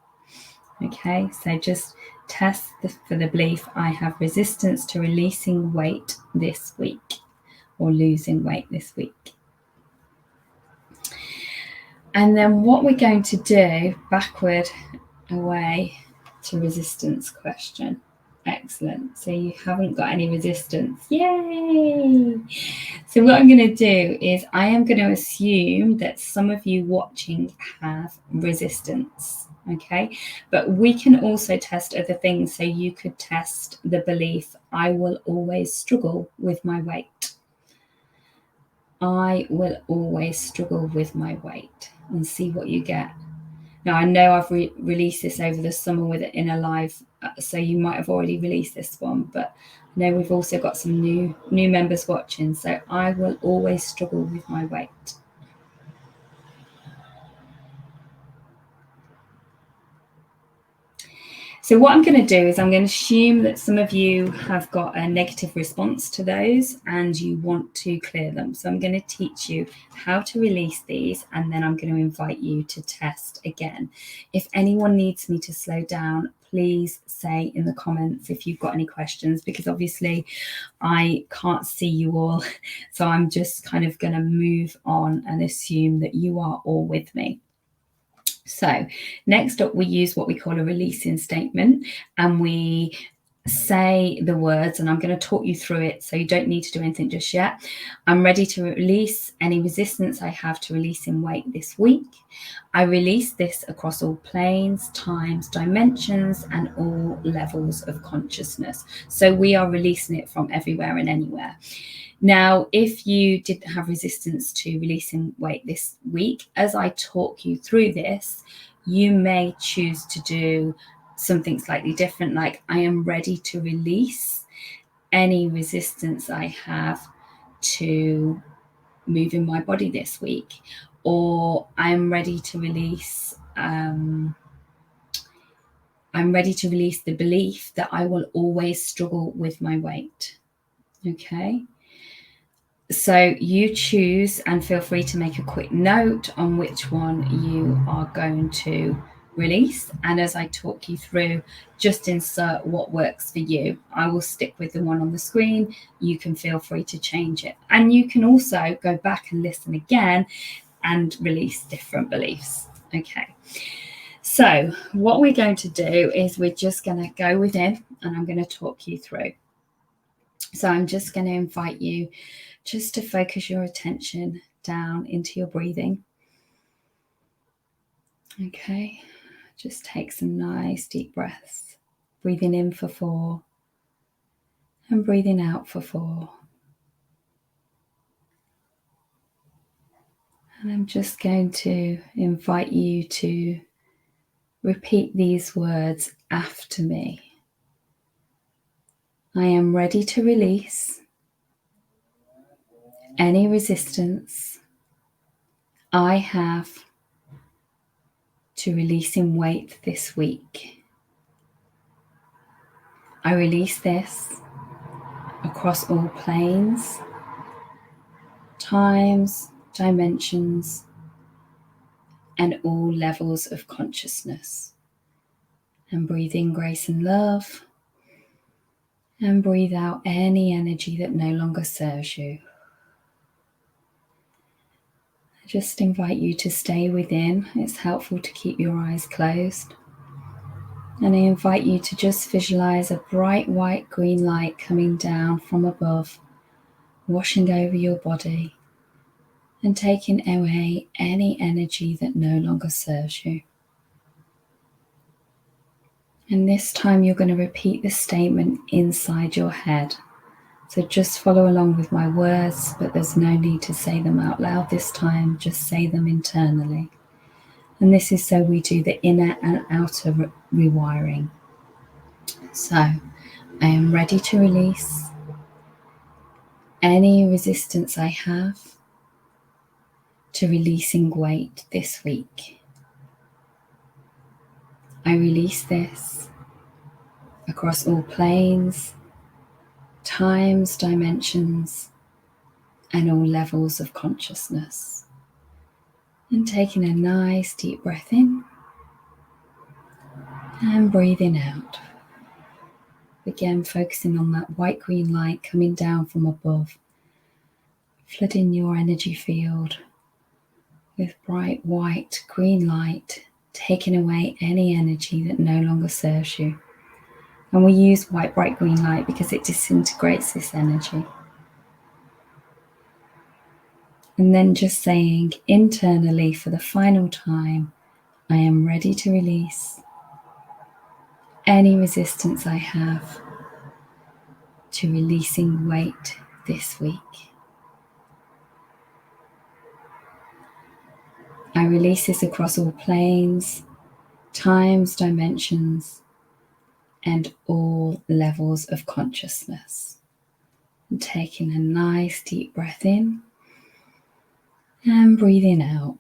Okay, so just test for the belief, I have resistance to releasing weight this week, or losing weight this week. And then what we're going to do, backward away to resistance question. Excellent. So you haven't got any resistance. Yay! So what I'm going to do is I am going to assume that some of you watching have resistance. Okay, but we can also test other things. So you could test the belief, I will always struggle with my weight. I will always struggle with my weight, and see what you get. Now, I know I've released this over the summer with it in a live, so you might have already released this one, but I know we've also got some new members watching. So I will always struggle with my weight. So what I'm going to do is I'm going to assume that some of you have got a negative response to those and you want to clear them. So I'm going to teach you how to release these, and then I'm going to invite you to test again. If anyone needs me to slow down, please say in the comments if you've got any questions, because obviously I can't see you all. So I'm just kind of going to move on and assume that you are all with me. So next up, we use what we call a releasing statement, and we say the words, and I'm going to talk you through it, so you don't need to do anything just yet. I'm ready to release any resistance I have to releasing weight this week. I release this across all planes, times, dimensions, and all levels of consciousness. So we are releasing it from everywhere and anywhere. Now, if you didn't have resistance to releasing weight this week, as I talk you through this, you may choose to do something slightly different, like I am ready to release any resistance I have to moving my body this week, or I'm ready to release the belief that I will always struggle with my weight. Okay. So you choose, and feel free to make a quick note on which one you are going to release. And as I talk you through, just insert what works for you. I will stick with the one on the screen. You can feel free to change it. And you can also go back and listen again and release different beliefs. Okay. So what we're going to do is we're just going to go within, and I'm going to talk you through. So I'm just going to invite you just to focus your attention down into your breathing. Okay, just take some nice deep breaths. Breathing in for 4 and breathing out for 4. And I'm just going to invite you to repeat these words after me. I am ready to release any resistance I have to releasing weight this week. I release this across all planes, times, dimensions, and all levels of consciousness. And breathe in grace and love, and breathe out any energy that no longer serves you. I just invite you to stay within. It's helpful to keep your eyes closed. And I invite you to just visualize a bright white green light coming down from above, washing over your body and taking away any energy that no longer serves you. And this time you're going to repeat the statement inside your head. So just follow along with my words, but there's no need to say them out loud this time, just say them internally. And this is so we do the inner and outer rewiring. So I am ready to release any resistance I have to releasing weight this week. I release this across all planes, times, dimensions, and all levels of consciousness. And taking a nice deep breath in and breathing out. Again, focusing on that white-green light coming down from above, flooding your energy field with bright white, green light, taking away any energy that no longer serves you. And we use white, bright, green light because it disintegrates this energy. And then just saying internally for the final time, I am ready to release any resistance I have to releasing weight this week. I release this across all planes, times, dimensions, and all levels of consciousness. And taking a nice deep breath in and breathing out.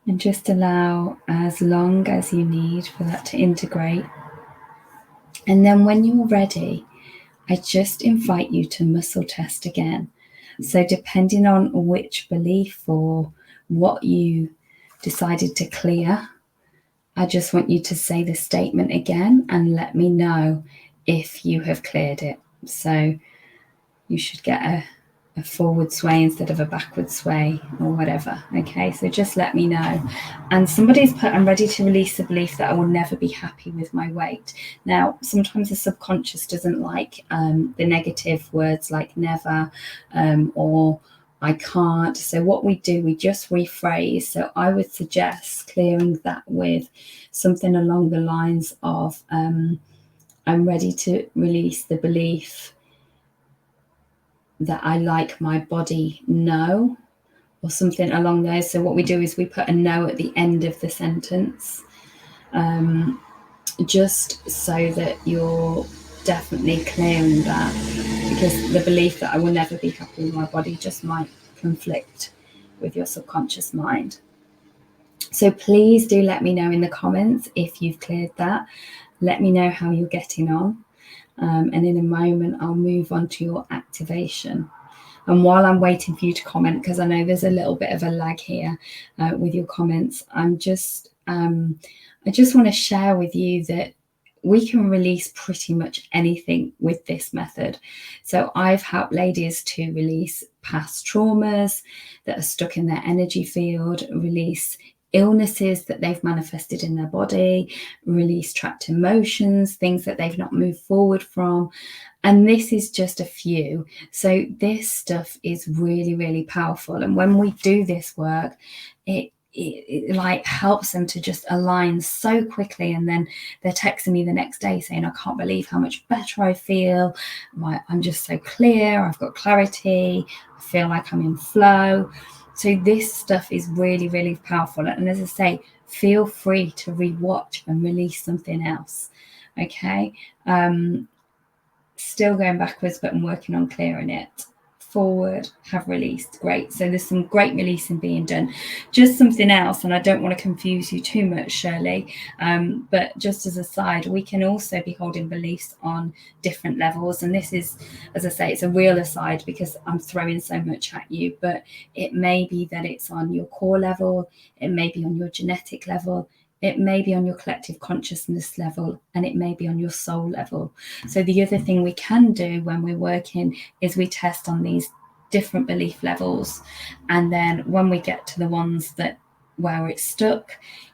And just allow as long as you need for that to integrate. And then when you're ready, I just invite you to muscle test again. So depending on which belief or what you decided to clear, I just want you to say the statement again and let me know if you have cleared it. So you should get a forward sway instead of a backward sway or whatever. Okay, so just let me know. And somebody's put, I'm ready to release the belief that I will never be happy with my weight. Now, sometimes the subconscious doesn't like the negative words like never or I can't. So what we do, we just rephrase. So I would suggest clearing that with something along the lines of I'm ready to release the belief that I like my body no, or something along those. So what we do is we put a no at the end of the sentence, just so that you're definitely clearing that, because the belief that I will never be happy with my body just might conflict with your subconscious mind. So please do let me know in the comments if you've cleared that. Let me know how you're getting on. And in a moment, I'll move on to your activation. And while I'm waiting for you to comment, because I know there's a little bit of a lag here with your comments, I just want to share with you that we can release pretty much anything with this method. So I've helped ladies to release past traumas that are stuck in their energy field, release illnesses that they've manifested in their body, release trapped emotions, things that they've not moved forward from. And this is just a few. So this stuff is really, really powerful. And when we do this work, it like helps them to just align so quickly. And then they're texting me the next day saying, I can't believe how much better I feel. I'm just so clear. I've got clarity. I feel like I'm in flow. So this stuff is really, really powerful. And as I say, feel free to rewatch and release something else. Okay. Still going backwards, but I'm working on clearing it. Forward, have released. Great. So there's some great releasing being done. Just something else, and I don't want to confuse you too much, Shirley, but just as a side, we can also be holding beliefs on different levels. And this is, as I say, it's a real aside because I'm throwing so much at you, but it may be that it's on your core level, it may be on your genetic level, it may be on your collective consciousness level, and it may be on your soul level. So the other thing we can do when we're working is we test on these different belief levels. And then when we get to the ones that where it's stuck,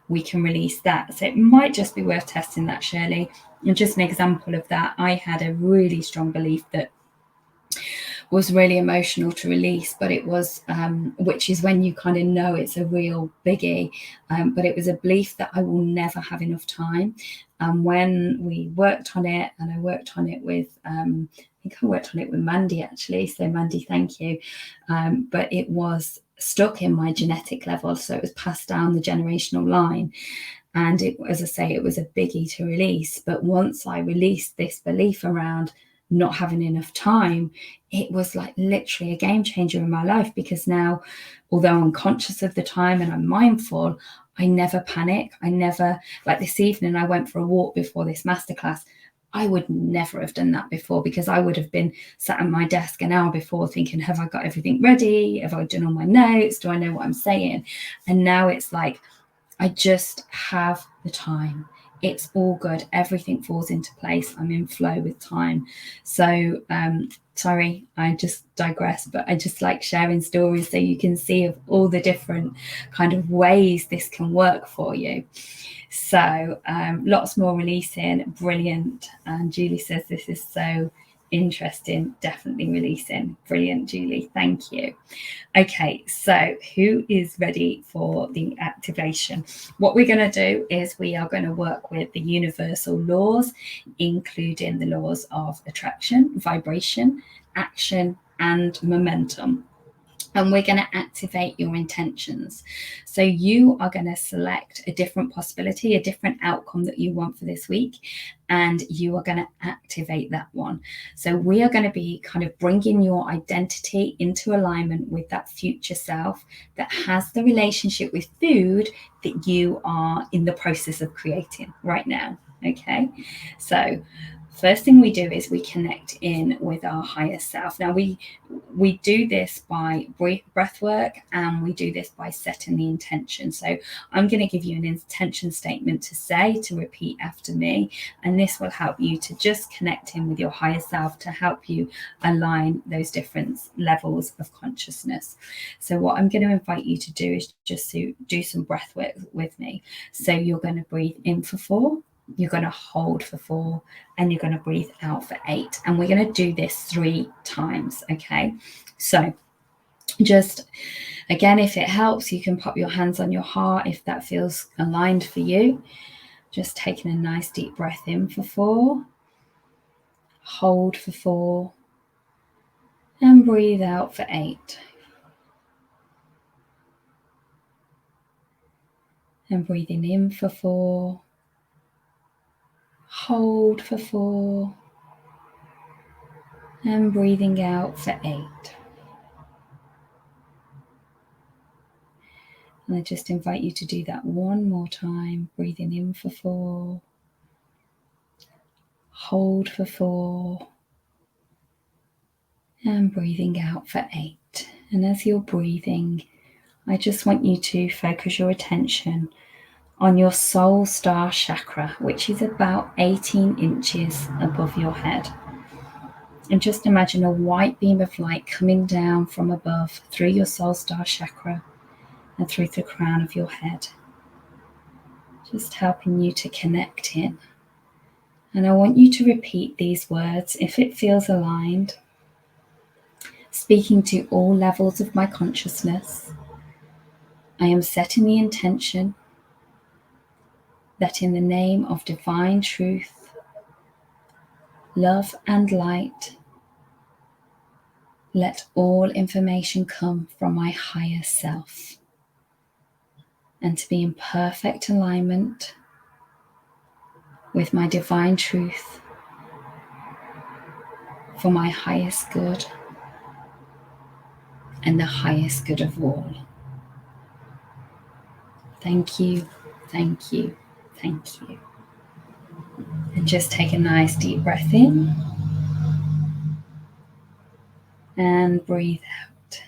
we can release that. So it might just be worth testing that, Shirley. And just an example of that, I had a really strong belief that was really emotional to release, but it was, which is when you kind of know it's a real biggie, but it was a belief that I will never have enough time. And when we worked on it, and I worked on it with, I think I worked on it with Mandy actually, so Mandy, thank you, but it was stuck in my genetic level, so it was passed down the generational line. And it, as I say, it was a biggie to release. But once I released this belief around not having enough time, it was like literally a game changer in my life, because now, although I'm conscious of the time and I'm mindful, I never panic. I never, like this evening, I went for a walk before this masterclass. I would never have done that before, because I would have been sat at my desk an hour before thinking, have I got everything ready? Have I done all my notes? Do I know what I'm saying? And now it's like, I just have the time. It's all good. Everything falls into place. I'm in flow with time. So, sorry, I just digress, but I just like sharing stories so you can see of all the different kind of ways this can work for you. So, lots more releasing. Brilliant. And Julie says this is so interesting. Definitely releasing. Brilliant, Julie. Thank you. Okay, so who is ready for the activation? What we're going to do is we are going to work with the universal laws, including the laws of attraction, vibration, action, and momentum. And we're going to activate your intentions. So you are going to select a different possibility, a different outcome that you want for this week, and you are going to activate that one. So we are going to be kind of bringing your identity into alignment with that future self that has the relationship with food that you are in the process of creating right now. Okay, so first thing we do is we connect in with our higher self. Now we do this by breath work, and we do this by setting the intention. So I'm going to give you an intention statement to say, to repeat after me, and this will help you to just connect in with your higher self to help you align those different levels of consciousness. So what I'm going to invite you to do is just to do some breath work with me. So you're going to breathe in for 4, you're going to hold for 4, and you're going to breathe out for 8. And we're going to do this 3 times, okay? So just, again, if it helps, you can pop your hands on your heart if that feels aligned for you. Just taking a nice deep breath in for 4, hold for 4, and breathe out for 8. And breathing in for 4, hold for 4, and breathing out for 8. And I just invite you to do that one more time. Breathing in for 4, hold for 4, and breathing out for 8. And as you're breathing, I just want you to focus your attention on your soul star chakra, which is about 18 inches above your head. And just imagine a white beam of light coming down from above through your soul star chakra and through the crown of your head, just helping you to connect in. And I want you to repeat these words if it feels aligned, speaking to all levels of my consciousness. I am setting the intention that in the name of divine truth, love and light, let all information come from my higher self, and to be in perfect alignment with my divine truth for my highest good and the highest good of all. Thank you, thank you, thank you. And just take a nice deep breath in and breathe out.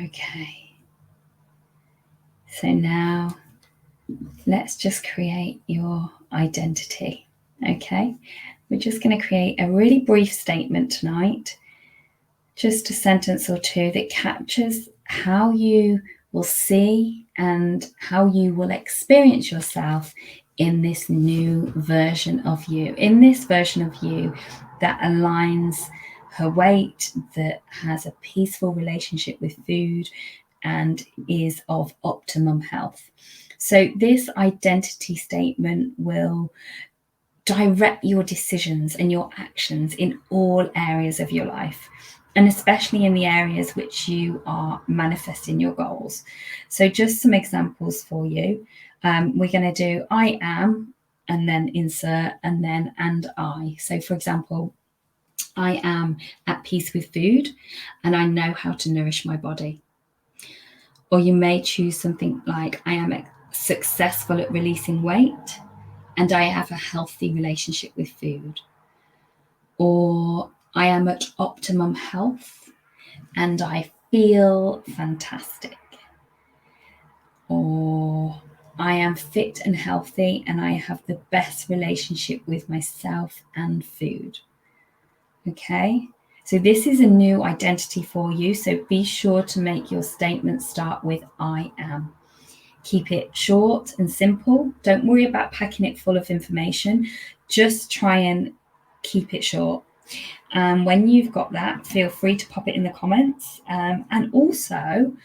Okay. So now let's just create your identity. Okay. We're just going to create a really brief statement tonight, just a sentence or two that captures how you will see and how you will experience yourself in this new version of you, in this version of you that aligns her weight, that has a peaceful relationship with food and is of optimum health. So this identity statement will direct your decisions and your actions in all areas of your life, and especially in the areas which you are manifesting your goals. So just some examples for you. We're going to do I am, and then insert, and then and I. So for example, I am at peace with food and I know how to nourish my body. Or you may choose something like I am successful at releasing weight and I have a healthy relationship with food. Or I am at optimum health and I feel fantastic. or I am fit and healthy and I have the best relationship with myself and food. Okay, so this is a new identity for you. So be sure to make your statement start with I am. Keep it short and simple. Don't worry about packing it full of information. Just try and keep it short. And when you've got that, feel free to pop it in the comments. And also,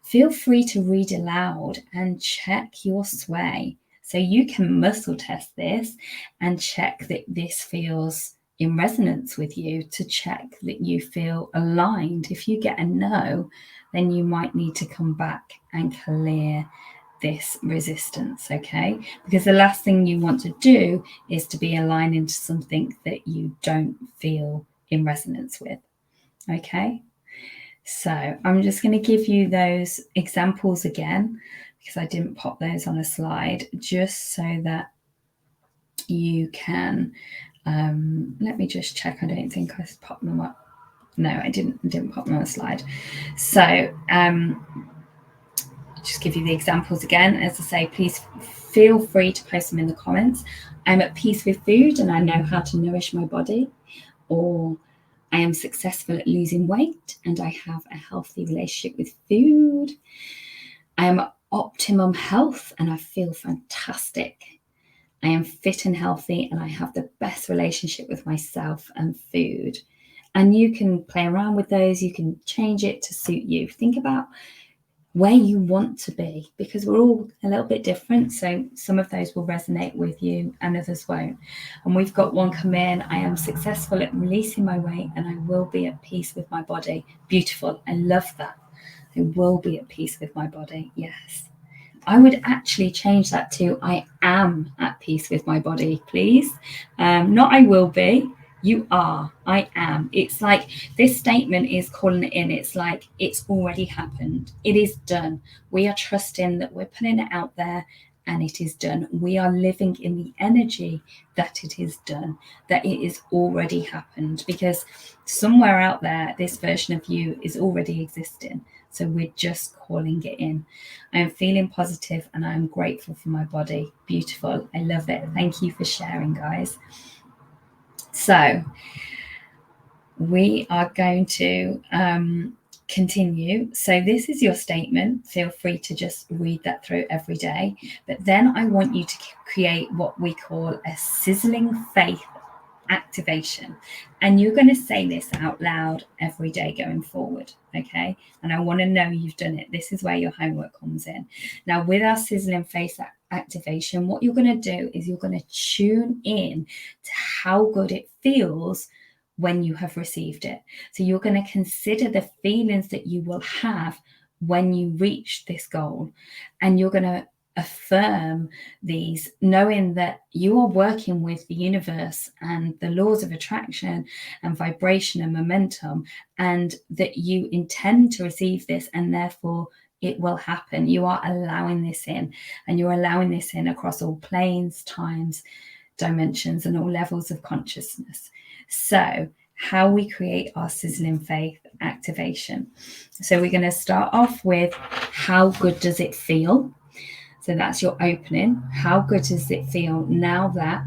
feel free to read aloud and check your sway. So you can muscle test this and check that this feels in resonance with you, to check that you feel aligned. If you get a no, then you might need to come back and clear this resistance, okay? Because the last thing you want to do is to be aligned into something that you don't feel in resonance with, okay? So I'm just going to give you those examples again, because I didn't pop those on a slide, just so that you can, let me just check. I don't think I popped them up. No, I didn't pop them on a slide. So just give you the examples again. As I say, please feel free to post them in the comments. I'm at peace with food and I know how to nourish my body. Or I am successful at losing weight and I have a healthy relationship with food. I am at optimum health and I feel fantastic. I am fit and healthy and I have the best relationship with myself and food. And you can play around with those. You can change it to suit you. Think about where you want to be, because we're all a little bit different. So some of those will resonate with you and others won't. And we've got one come in. I am successful at releasing my weight and I will be at peace with my body. Beautiful. I love that. I will be at peace with my body. Yes. I would actually change that to I am at peace with my body, please. Not I will be. You are. I am. It's like this statement is calling it in. It's like it's already happened. It is done. We are trusting that we're putting it out there and it is done. We are living in the energy that it is done, that it is already happened, because somewhere out there, this version of you is already existing. So we're just calling it in. I am feeling positive and I am grateful for my body. Beautiful. I love it. Thank you for sharing, guys. So we are going to continue. So this is your statement. Feel free to just read that through every day. But then I want you to create what we call a sizzling faith activation. And you're going to say this out loud every day going forward. Okay. And I want to know you've done it. This is where your homework comes in. Now, with our sizzling faith activation, what you're going to do is you're going to tune in to how good it feels when you have received it. So you're going to consider the feelings that you will have when you reach this goal. And you're going to affirm these, knowing that you are working with the universe and the laws of attraction and vibration and momentum, and that you intend to receive this and therefore it will happen. You are allowing this in, and you're allowing this in across all planes, times, dimensions, and all levels of consciousness. So how we create our sizzling faith activation. So we're going to start off with how good does it feel? So that's your opening. How good does it feel now that?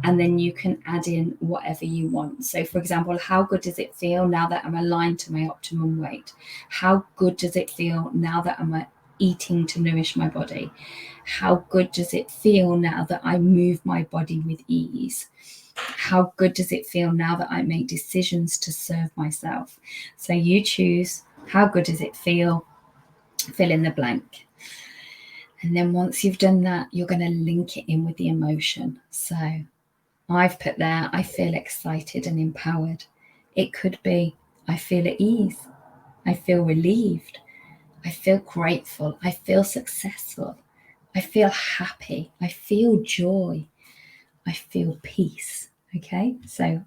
And then you can add in whatever you want. So for example, how good does it feel now that I'm aligned to my optimum weight? How good does it feel now that I'm eating to nourish my body? How good does it feel now that I move my body with ease? How good does it feel now that I make decisions to serve myself? So you choose, how good does it feel? Fill in the blank. And then once you've done that, you're going to link it in with the emotion. So I've put there, I feel excited and empowered. It could be, I feel at ease. I feel relieved. I feel grateful. I feel successful. I feel happy. I feel joy. I feel peace. Okay, so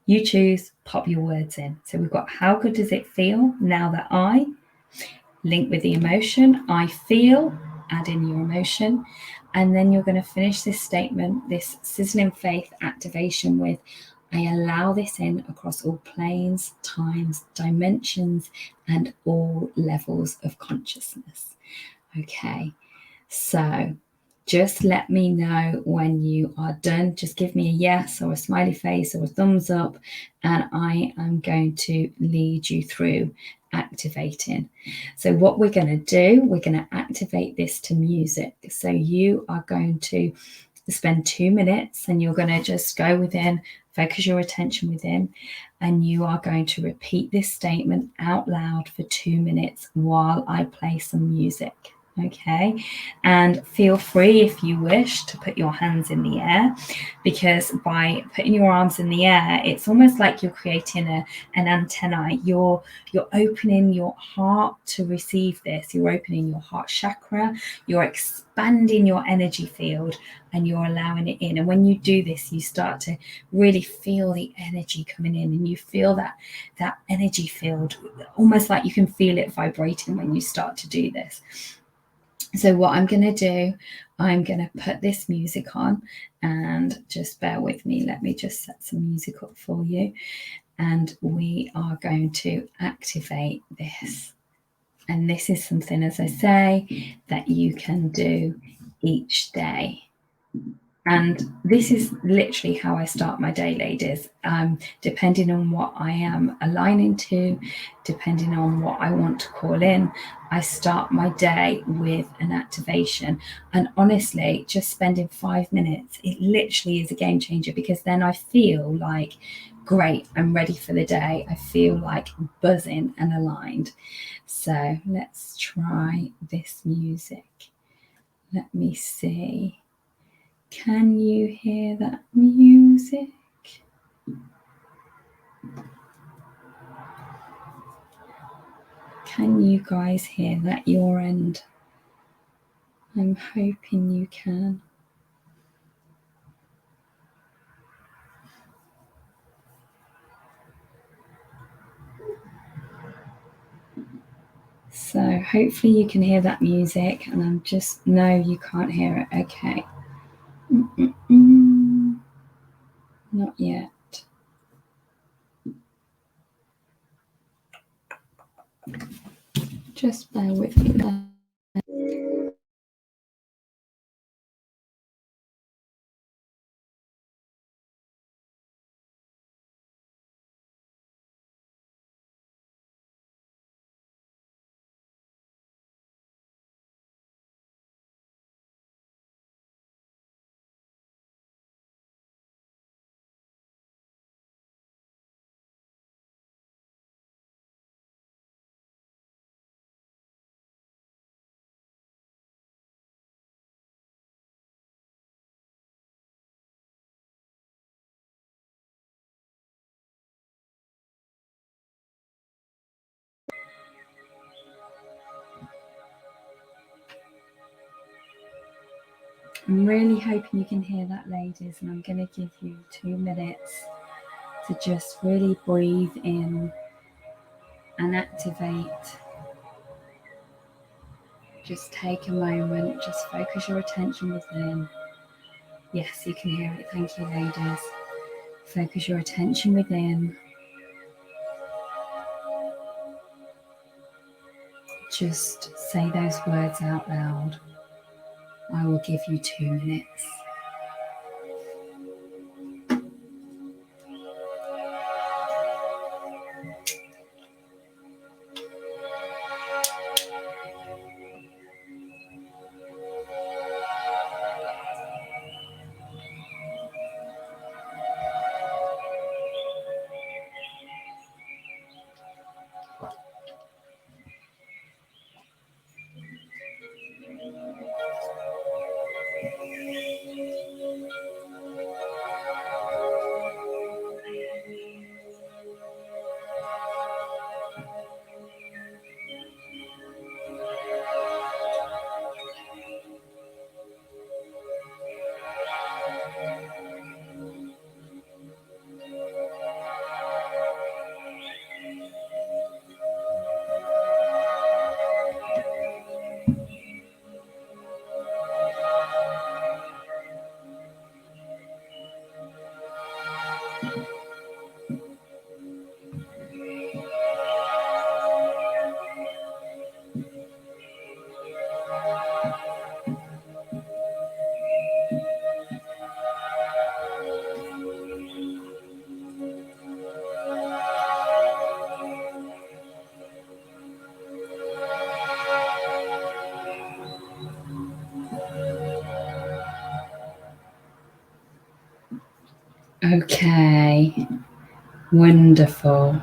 you choose, pop your words in. So we've got, how good does it feel now that I link with the emotion? I feel, add in your emotion. And then you're going to finish this statement, this sizzling faith activation, with, I allow this in across all planes, times, dimensions, and all levels of consciousness. Okay, so just let me know when you are done. Just give me a yes or a smiley face or a thumbs up, and I am going to lead you through activating. So what we're going to do, we're going to activate this to music. So you are going to spend 2 minutes and you're going to just go within, focus your attention within, and you are going to repeat this statement out loud for 2 minutes while I play some music. Okay, and feel free if you wish to put your hands in the air, because by putting your arms in the air, it's almost like you're creating an antenna. You're opening your heart to receive this. You're opening your heart chakra. You're expanding your energy field, and you're allowing it in. And when you do this, you start to really feel the energy coming in, and you feel that energy field, almost like you can feel it vibrating when you start to do this. So what I'm going to do, I'm going to put this music on, and just bear with me. Let me just set some music up for you, and we are going to activate this. And this is something, as I say, that you can do each day. And this is literally how I start my day, ladies. Depending on what I am aligning to, depending on what I want to call in, I start my day with an activation. And honestly, just spending 5 minutes, it literally is a game changer, because then I feel like, great, I'm ready for the day. I feel like buzzing and aligned. So let's try this music. Let me see. Can you hear that music? Can you guys hear that your end? I'm hoping you can. So hopefully you can hear that music, and I'm just, no, you can't hear it. Okay. Not yet. Just bear with me there. I'm really hoping you can hear that, ladies, and I'm going to give you 2 minutes to just really breathe in and activate. Just take a moment, just focus your attention within. Yes, you can hear it. Thank you, ladies. Focus your attention within. Just say those words out loud. I will give you 2 minutes. Okay, wonderful.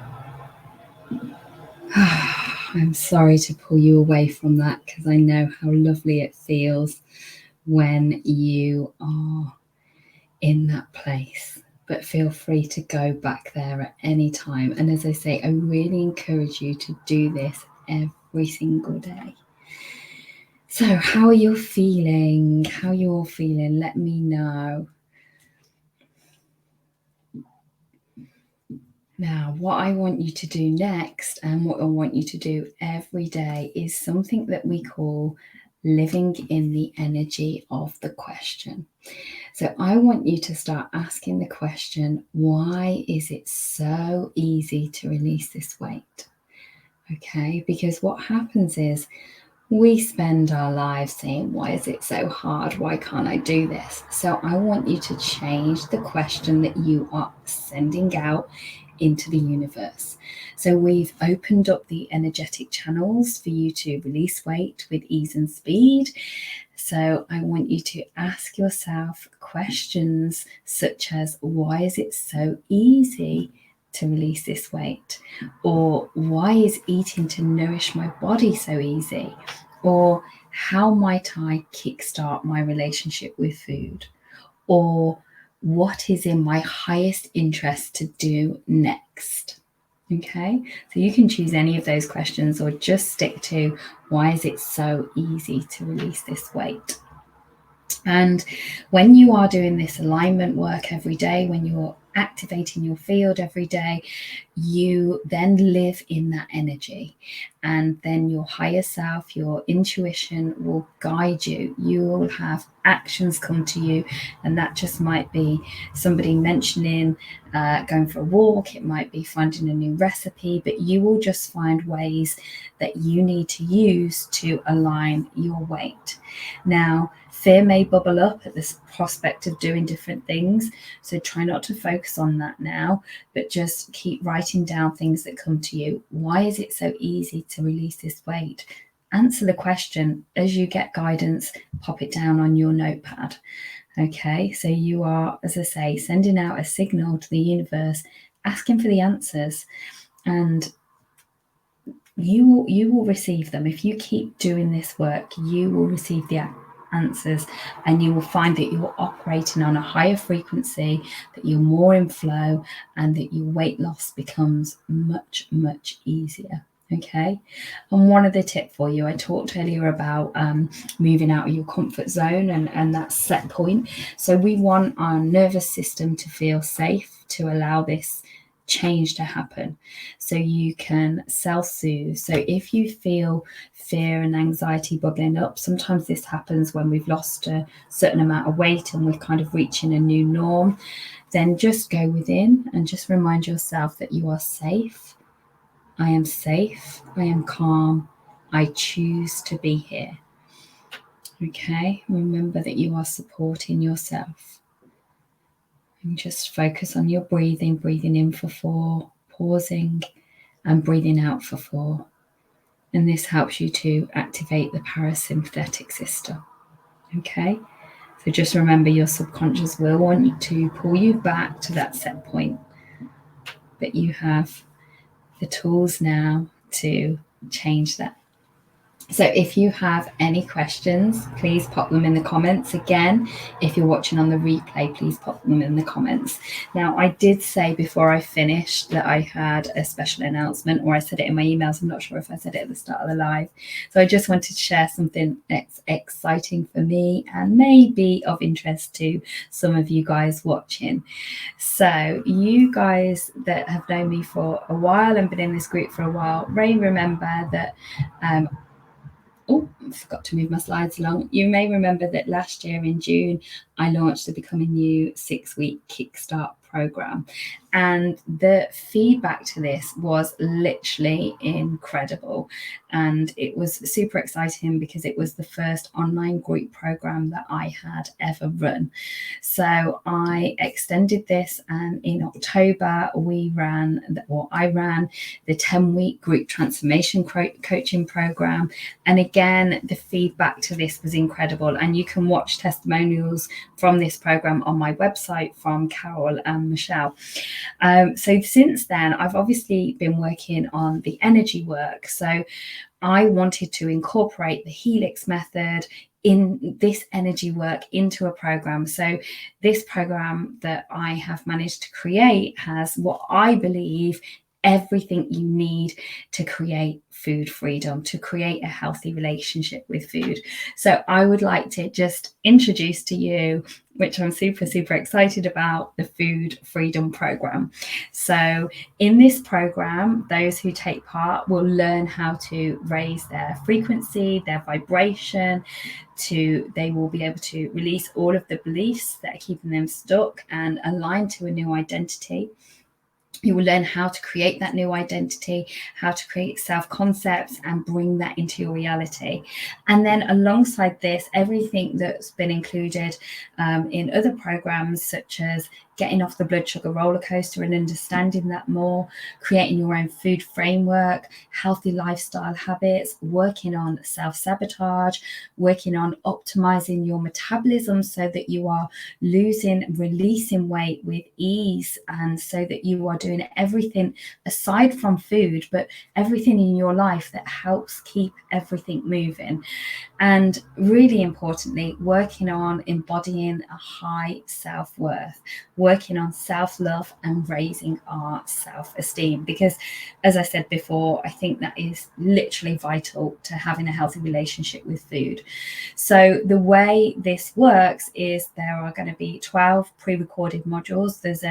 I'm sorry to pull you away from that because I know how lovely it feels when you are in that place. But feel free to go back there at any time. And as I say, I really encourage you to do this every single day. So, how are you feeling? How are you all feeling? Let me know. Now, what I want you to do next, and what I want you to do every day, is something that we call living in the energy of the question. So I want you to start asking the question, why is it so easy to release this weight? Okay, because what happens is we spend our lives saying, why is it so hard? Why can't I do this? So I want you to change the question that you are sending out into the universe. So we've opened up the energetic channels for you to release weight with ease and speed. So I want you to ask yourself questions such as, why is it so easy to release this weight? Or why is eating to nourish my body so easy? Or how might I kickstart my relationship with food? Or what is in my highest interest to do next? Okay, so you can choose any of those questions or just stick to, why is it so easy to release this weight? And when you are doing this alignment work every day, when you're activating your field every day, you then live in that energy. And then your higher self, your intuition will guide you. You will have actions come to you. And that just might be somebody mentioning going for a walk. It might be finding a new recipe, but you will just find ways that you need to use to align your weight. Now, fear may bubble up at the prospect of doing different things. So try not to focus on that now, but just keep writing down things that come to you. Why is it so easy to release this weight? Answer the question. As you get guidance, pop it down on your notepad. Okay, so you are, as I say, sending out a signal to the universe, asking for the answers, and you will receive them. If you keep doing this work, you will receive the answers, and you will find that you're operating on a higher frequency, that you're more in flow, and that your weight loss becomes much, much easier. Okay, and one other tip for you, I talked earlier about moving out of your comfort zone and that set point. So we want our nervous system to feel safe to allow this change to happen, so you can self-soothe. So if you feel fear and anxiety bubbling up, sometimes this happens when we've lost a certain amount of weight and we're kind of reaching a new norm, then just go within and just remind yourself that you are safe. I am safe, I am calm, I choose to be here. Okay, remember that you are supporting yourself. And just focus on your breathing in for 4, pausing and breathing out for 4. And this helps you to activate the parasympathetic system. Okay, so just remember, your subconscious will want you to pull you back to that set point, but you have the tools now to change that. So if you have any questions, please pop them in the comments. Again, if you're watching on the replay, please pop them in the comments. Now, I did say before I finished that I had a special announcement, or I said it in my emails. I'm not sure if I said it at the start of the live. So I just wanted to share something that's exciting for me and maybe of interest to some of you guys watching. So you guys that have known me for a while and been in this group for a while may remember that I forgot to move my slides along. You may remember that last year in June, I launched the Becoming You 6-week Kickstart program. And the feedback to this was literally incredible. And it was super exciting because it was the first online group program that I had ever run. So I extended this, and in October, I ran the 10-week group transformation coaching program. And again, the feedback to this was incredible. And you can watch testimonials from this program on my website from Carol and Michelle. So since then, I've obviously been working on the energy work. So I wanted to incorporate the Helix method in this energy work into a program. So this program that I have managed to create has what I believe everything you need to create food freedom, to create a healthy relationship with food. So I would like to just introduce to you, which I'm super excited about, the Food Freedom Program. So in this program, those who take part will learn how to raise their frequency, their vibration, they will be able to release all of the beliefs that are keeping them stuck and align to a new identity. You will learn how to create that new identity, how to create self-concepts and bring that into your reality. And then alongside this, everything that's been included in other programs, such as getting off the blood sugar roller coaster and understanding that more, creating your own food framework, healthy lifestyle habits, working on self-sabotage, working on optimizing your metabolism so that you are releasing weight with ease, and so that you are doing everything aside from food, but everything in your life that helps keep everything moving. And really importantly, working on embodying a high self-worth, working on self-love and raising our self-esteem. Because as I said before, I think that is literally vital to having a healthy relationship with food. So the way this works is there are going to be 12 pre-recorded modules. There's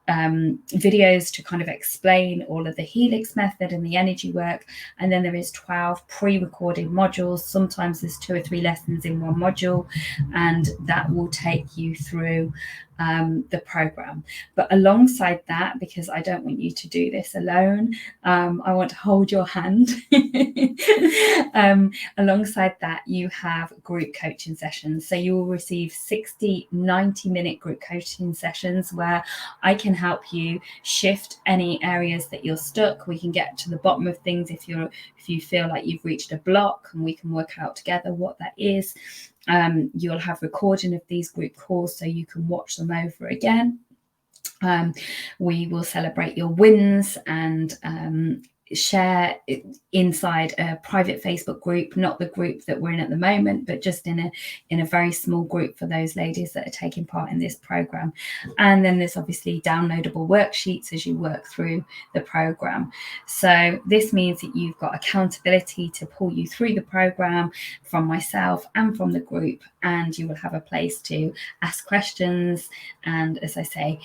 videos to kind of explain all of the Helix method and the energy work, and then there is 12 pre-recorded modules. Sometimes there's 2 or 3 lessons in one module, and that will take you through the program. But alongside that, because I don't want you to do this alone, I want to hold your hand. Alongside that, you have group coaching sessions. So you will receive 60 90-minute group coaching sessions where I can help you shift any areas that you're stuck. We can get to the bottom of things if you feel like you've reached a block, and we can work out together what that is. You'll have recording of these group calls so you can watch them over again. We will celebrate your wins and share inside a private Facebook group, not the group that we're in at the moment, but just in a very small group for those ladies that are taking part in this program. And then there's obviously downloadable worksheets as you work through the program. So this means that you've got accountability to pull you through the program from myself and from the group, and you will have a place to ask questions and, as I say,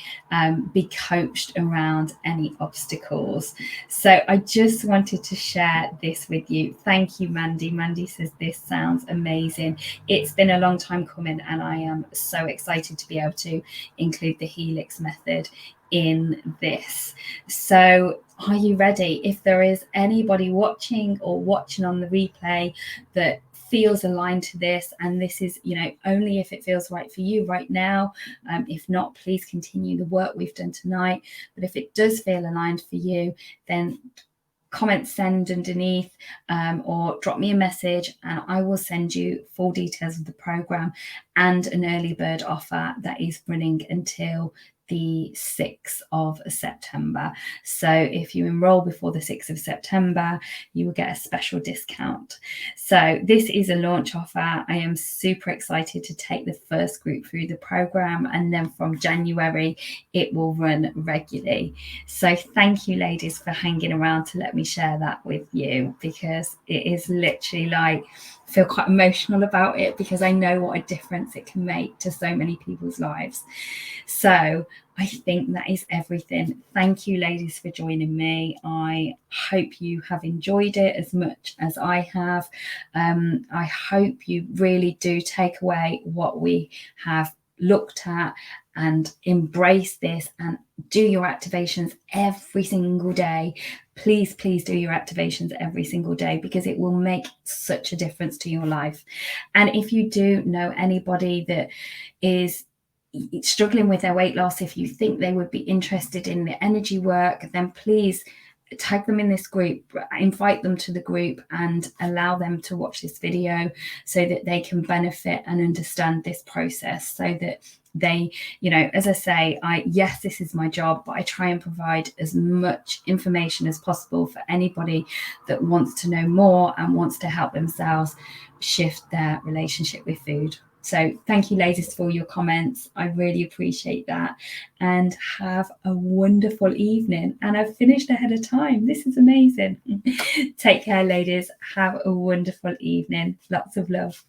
be coached around any obstacles. So I just wanted to share this with you. Thank you, Mandy. Mandy says this sounds amazing. It's been a long time coming, and I am so excited to be able to include the Helix method in this. So are you ready? If there is anybody watching or watching on the replay that feels aligned to this, and this is, only if it feels right for you right now. If not, please continue the work we've done tonight. But if it does feel aligned for you, then comment send underneath, or drop me a message, and I will send you full details of the program and an early bird offer that is running until the 6th of September. So if you enroll before the 6th of September, you will get a special discount. So this is a launch offer. I am super excited to take the first group through the program, and then from January it will run regularly. So thank you, ladies, for hanging around to let me share that with you, because it is literally I feel quite emotional about it, because I know what a difference it can make to so many people's lives. So I think that is everything. Thank you, ladies, for joining me. I hope you have enjoyed it as much as I have. I hope you really do take away what we have looked at and embrace this and do your activations every single day. Please do your activations every single day, because it will make such a difference to your life. And if you do know anybody that is struggling with their weight loss, if you think they would be interested in the energy work, then please tag them in this group, invite them to the group, and allow them to watch this video so that they can benefit and understand this process, so that they, as I say, yes, this is my job, but I try and provide as much information as possible for anybody that wants to know more and wants to help themselves shift their relationship with food. So thank you, ladies, for your comments. I really appreciate that. And have a wonderful evening. And I've finished ahead of time. This is amazing. Take care, ladies. Have a wonderful evening. Lots of love.